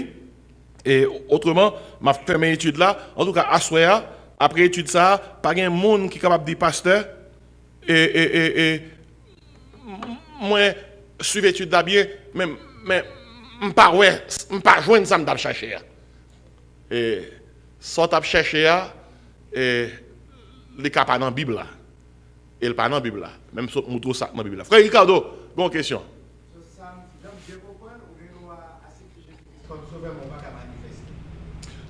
Speaker 1: et autrement, m'a fait mes études là. En tout cas, à soir, après étude ça, pas un monde qui est capable de dire pasteur et moi suivre étude là bien, mais pas joindre ça me chercher. Et soit t'a chercher et les cas pas dans Bible là. Et le pas dans Bible là. Même si on trouve ça dans Bible là. Frère Ricardo, bonne question.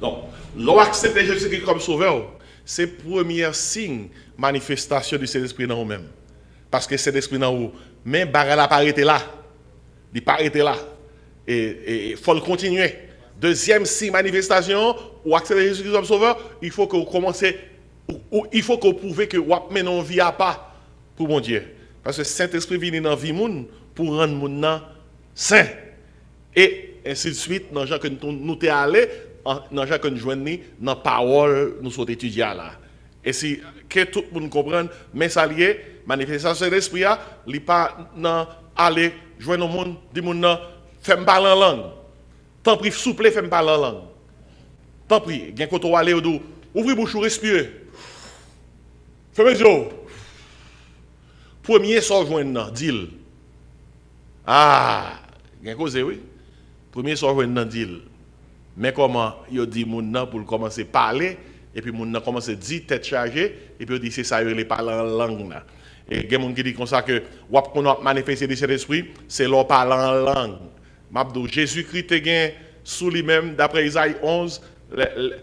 Speaker 1: Donc, l'accepter Jésus-Christ comme sauveur, c'est le premier signe manifestation du Saint-Esprit dans nous-mêmes. parce que c'est l'esprit dans vous. Mais barre n'a pas arrêté là. Il n'a pas arrêté là. Et il faut le continuer. Deuxième, si manifestation, ou accéder Jésus-Christ comme sauveur, il faut que vous commencez, il faut que vous prouvez que vous avez une vie à pas pour mon Dieu. Parce que Saint-Esprit vient dans la vie pour rendre mon saint. Et ainsi de suite, dans que nous sommes allés, dans que nous jouons dans la parole, nous sommes étudiés là. Et si que tout le monde comprenne, mais ça lié, manifestation de l'esprit, il n'est pas aller joindre le monde, dire monde, fais-moi parler en langue. Tant pis, souple, fais-moi parler en langue. Tant pis, quand on va aller au dos, ouvrez bouche, respirez. Fais-moi yeux. Premier sort joindre, dis-le. Ah, il cause, oui. Premier sort joindre, dis-le. Mais comment il dit moun pour commencer à parler, et puis moun commence à dire tête chargée, et puis il dit c'est ça, il parle en langue. Et il y a des gens qui disent comme ça que on a manifesté de cet esprit, c'est leur parler en langue. Mabdou, Jésus-Christ est sous lui-même, d'après Isaïe 11,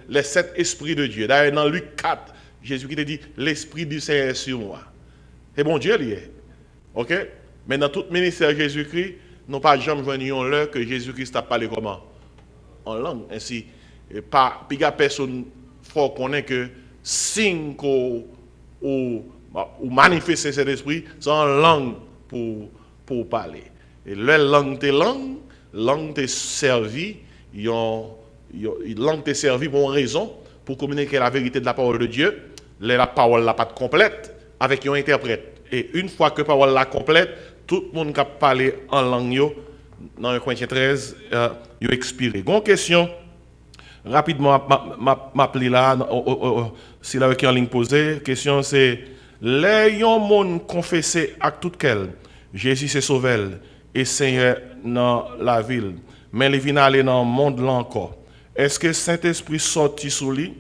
Speaker 1: les 7 esprits de Dieu. D'ailleurs, dans Luc 4, Jésus-Christ dit l'esprit du Seigneur est sur moi. C'est bon Dieu, lié. Ok? Mais dans tout ministère de Jésus-Christ, nous pas jamais joignions l'heure que Jésus-Christ a parlé comment? En langue. Ainsi, pas personne faut connaître que signe ou manifester cet esprit, c'est en langue pour parler. Et la langue t'est servie, langue t'est servie pour une raison, pour communiquer la vérité de la parole de Dieu. La parole n'est pas complète avec un interprète. Et une fois que la parole est complète, tout le monde qui parle en langue, dans 1 Corinthiens 13, il expiré. Une question, rapidement, m'appeler là, si la question en ligne posée, question c'est, les gens confessé à tout quel, Jésus s'est sauvé et Seigneur dans la ville, mais il vient aller dans le monde là encore. Est-ce que Saint-Esprit sorti sous lui,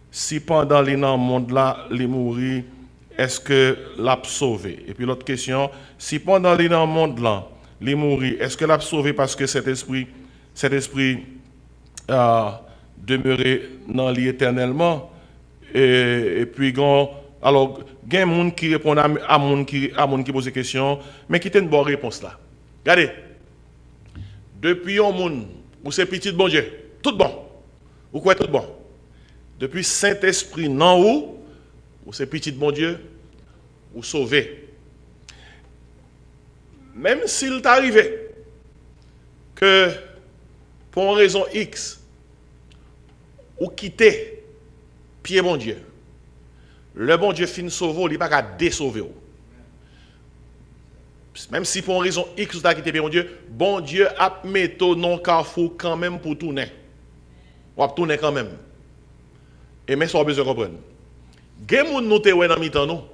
Speaker 1: si pendant les dans le monde là, il mourit, est-ce que l'a sauvé? Et puis l'autre question, si pendant les dans le monde là, il mourit, est-ce que l'a sauvé parce que cet esprit demeurer dans lui éternellement? Et puis alors il y a des gens qui répondent à monde qui pose des questions, mais qui ont une bonne réponse là. Regardez, depuis un monde où c'est petit bon Dieu, tout bon, ou quoi tout bon. Depuis Saint-Esprit non où c'est petit bon Dieu, ou sauvé. Même s'il t'arrivait que pour une raison X, ou quitter pied bon Dieu, le bon Dieu fin sauver, il n'est pas qu'à désauver. Même si pour une raison X, vous avez quitté bon Dieu a mis non carrefour quand même pour tourner. On va tourner quand même. Et mais ça, on a besoin de comprendre. Gen moun nou te wè nan mitan nou.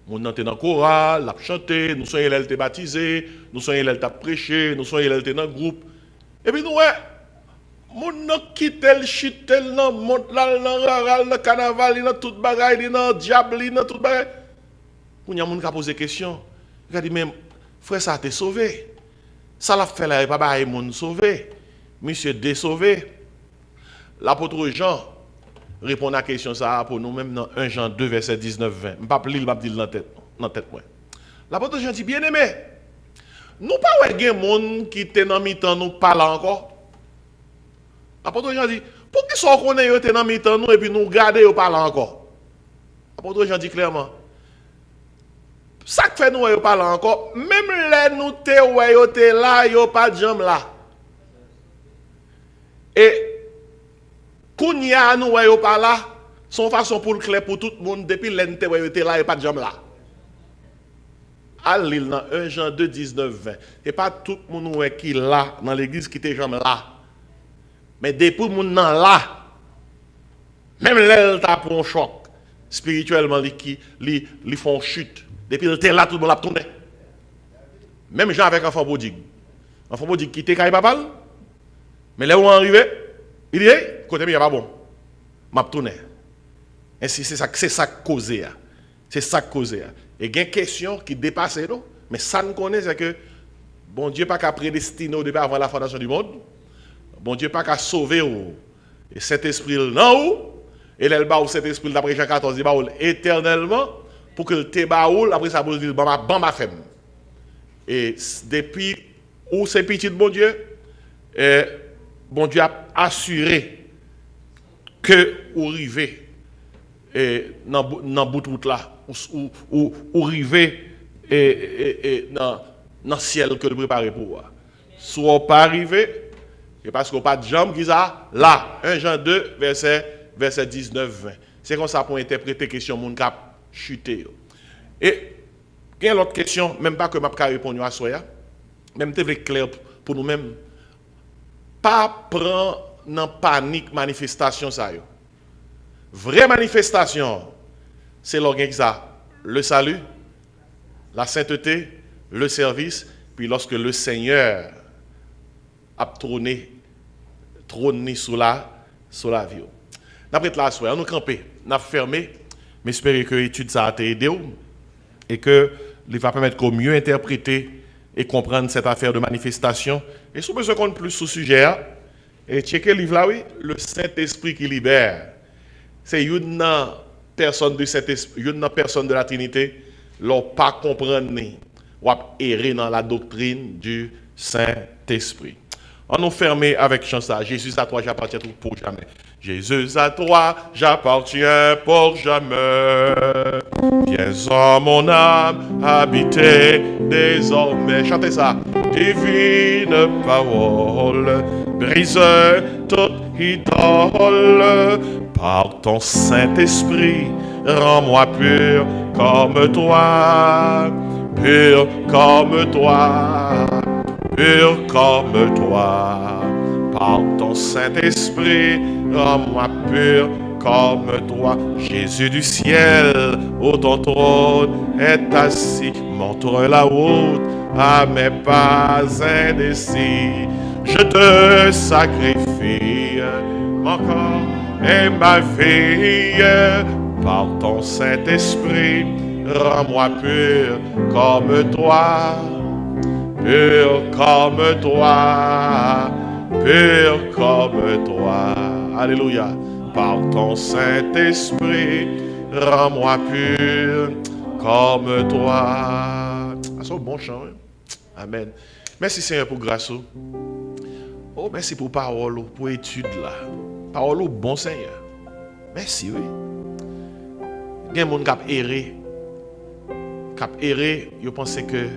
Speaker 1: Moun nan te nan choral, l'a chanté, nous sommes l'el te baptisé, nous sommes l'el te prêché, nous sommes l'el te dans groupe. Et puis nous ouais, moun nan kitel, chitel, nan monte là, nan raral, nan carnaval, nan tout bagay, nan diable, nan tout bagay. Moun y a moun qui a posé question. Il a dit mais frère ça t'est sauvé. Ça l'a fait là, pas bail moun sauvé. Monsieur désauvé. L'apôtre Jean répond à la question ça pour nous-mêmes dans 1 Jean 2, verset 19-20. Je ne vais pas lire, je vais dire dans la tête. L'apôtre Jean dit, bien aimé, nous pas des gens qui étaient dans mi-temps nous parlent encore. L'apôtre Jean dit, pour qui sont qu'on est dans mi-temps nous et puis nous garder et parler encore. L'apôtre Jean dit clairement, ça fait nous parler encore, même les nous te là, yo pas de jambe là. Et Kounya nous voyons pas là, son façon pour le clair pour tout le monde depuis l'ente était là et pas de jambe là. Allez dans 1 Jean 2, 19, 20. Et pas tout le monde qui là dans l'église qui était jambe là. Mais depuis le monde là, même l'elle t'a pour un choc spirituellement li font chute. Depuis le était là tout le monde a tourné. Même Jean avec enfant prodigue. Enfant prodigue qui était quand papa. Mais là où on arrivé, il dit côté bien pas bon. M'a tourné. Ainsi c'est ça causé. C'est ça causé. Et il y a une question qui dépasse nous, mais ça nous connaît c'est que bon Dieu pas qu'à prédestiner au départ avant la fondation du monde. Bon Dieu pas qu'à sauver ou et cet esprit non ou et l'elba ou cet esprit d'après Jean 14 il va éternellement pour que le baoul, après ça, vous dites, bon, ma femme. Et depuis où c'est petit, bon Dieu, bon Dieu a assuré que vous arrivez dans bout de route là, ou arrivez dans le ciel que vous préparez pour vous. Si vous pas arrivé, c'est parce qu'on n'a pas de jambes qui a là. 1 Jean 2, verset 19-20. C'est comme ça pour interpréter la question mon cap chuté. Et il y a l'autre question, même pas que je vais répondre à ça, même c'est clair pour nous-mêmes. Pas prendre dans panique manifestation ça yo. Vraie manifestation, c'est le salut, la sainteté, le service, puis lorsque le Seigneur a trôné sous la vie. D'après la soirée, nous camper, nous fermé, mais j'espère que l'étude ça a aidé et que il va permettre qu'on mieux interpréter et comprendre cette affaire de manifestation. Et si vous besoin qu'on plus sur ce sujet, et checker le livre là, oui, le Saint-Esprit qui libère. C'est une personne de Saint-Esprit, une personne de la Trinité, l'on pas comprendre ou errer dans la doctrine du Saint-Esprit. On nous ferme avec chanson. Jésus à toi, j'appartiens pour jamais. Jésus à toi, j'appartiens pour jamais. Viens en mon âme, habiter désormais. Chantez ça. Divine parole, brise toute idole. Par ton Saint-Esprit, rends-moi pur comme toi. Pur comme toi. Pur comme toi, par ton Saint-Esprit, rends-moi pur comme toi. Jésus du ciel, où ton trône est assis, montre la route à mes pas indécis. Je te sacrifie mon corps et ma vie, par ton Saint-Esprit, rends-moi pur comme toi. Pur comme toi, pur comme toi. Alléluia. Par ton Saint-Esprit, rends-moi pur comme toi. C'est un bon chant. Hein? Amen. Merci Seigneur pour grâce. Oh, merci pour parole, pour étude là. Parole bon Seigneur. Merci, oui. Il y a des gens qui ont erré, ils pensaient que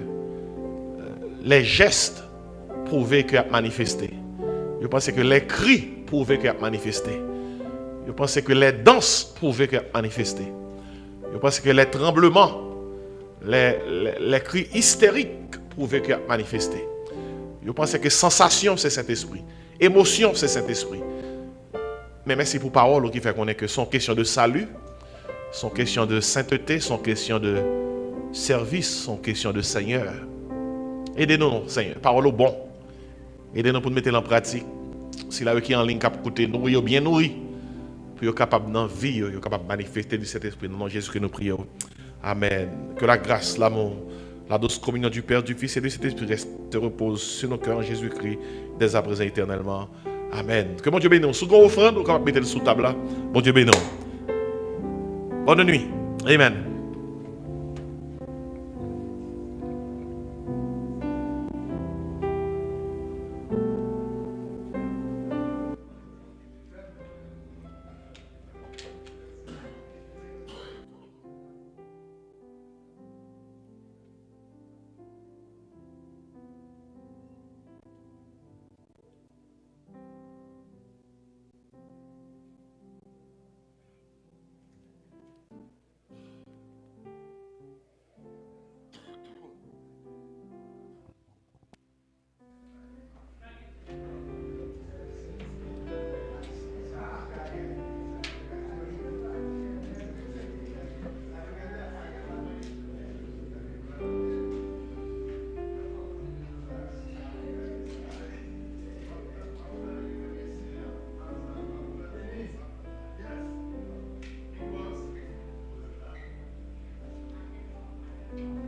Speaker 1: les gestes prouvaient qu'il a manifesté. Je pensais que les cris prouvaient qu'il a manifesté. Je pensais que les danses prouvaient qu'il a manifesté. Je pensais que les tremblements, les cris hystériques prouvaient qu'il a manifesté. Je pensais que sensation, c'est Saint-Esprit. Émotion, c'est Saint-Esprit. Mais merci pour parole qui fait qu'on est que son question de salut, son question de sainteté, son question de service, son question de Seigneur. Aidez-nous, Seigneur. Parole au bon. Aidez-nous pour nous mettre en pratique. Si là qui est en ligne, cap côté nous, bien nourri, pour être capable dans vie, être capable de manifester du Saint-Esprit. Dans Jésus que nous prions. Amen. Que la grâce, l'amour, la douce communion du Père, du Fils et du Saint-Esprit reste repose sur nos cœurs en Jésus-Christ, dès à présent éternellement. Amen. Que mon Dieu bénisse. Sous grande offrande, nous capable mettre sous table là. Bon Dieu bénisse. Bonne nuit. Amen.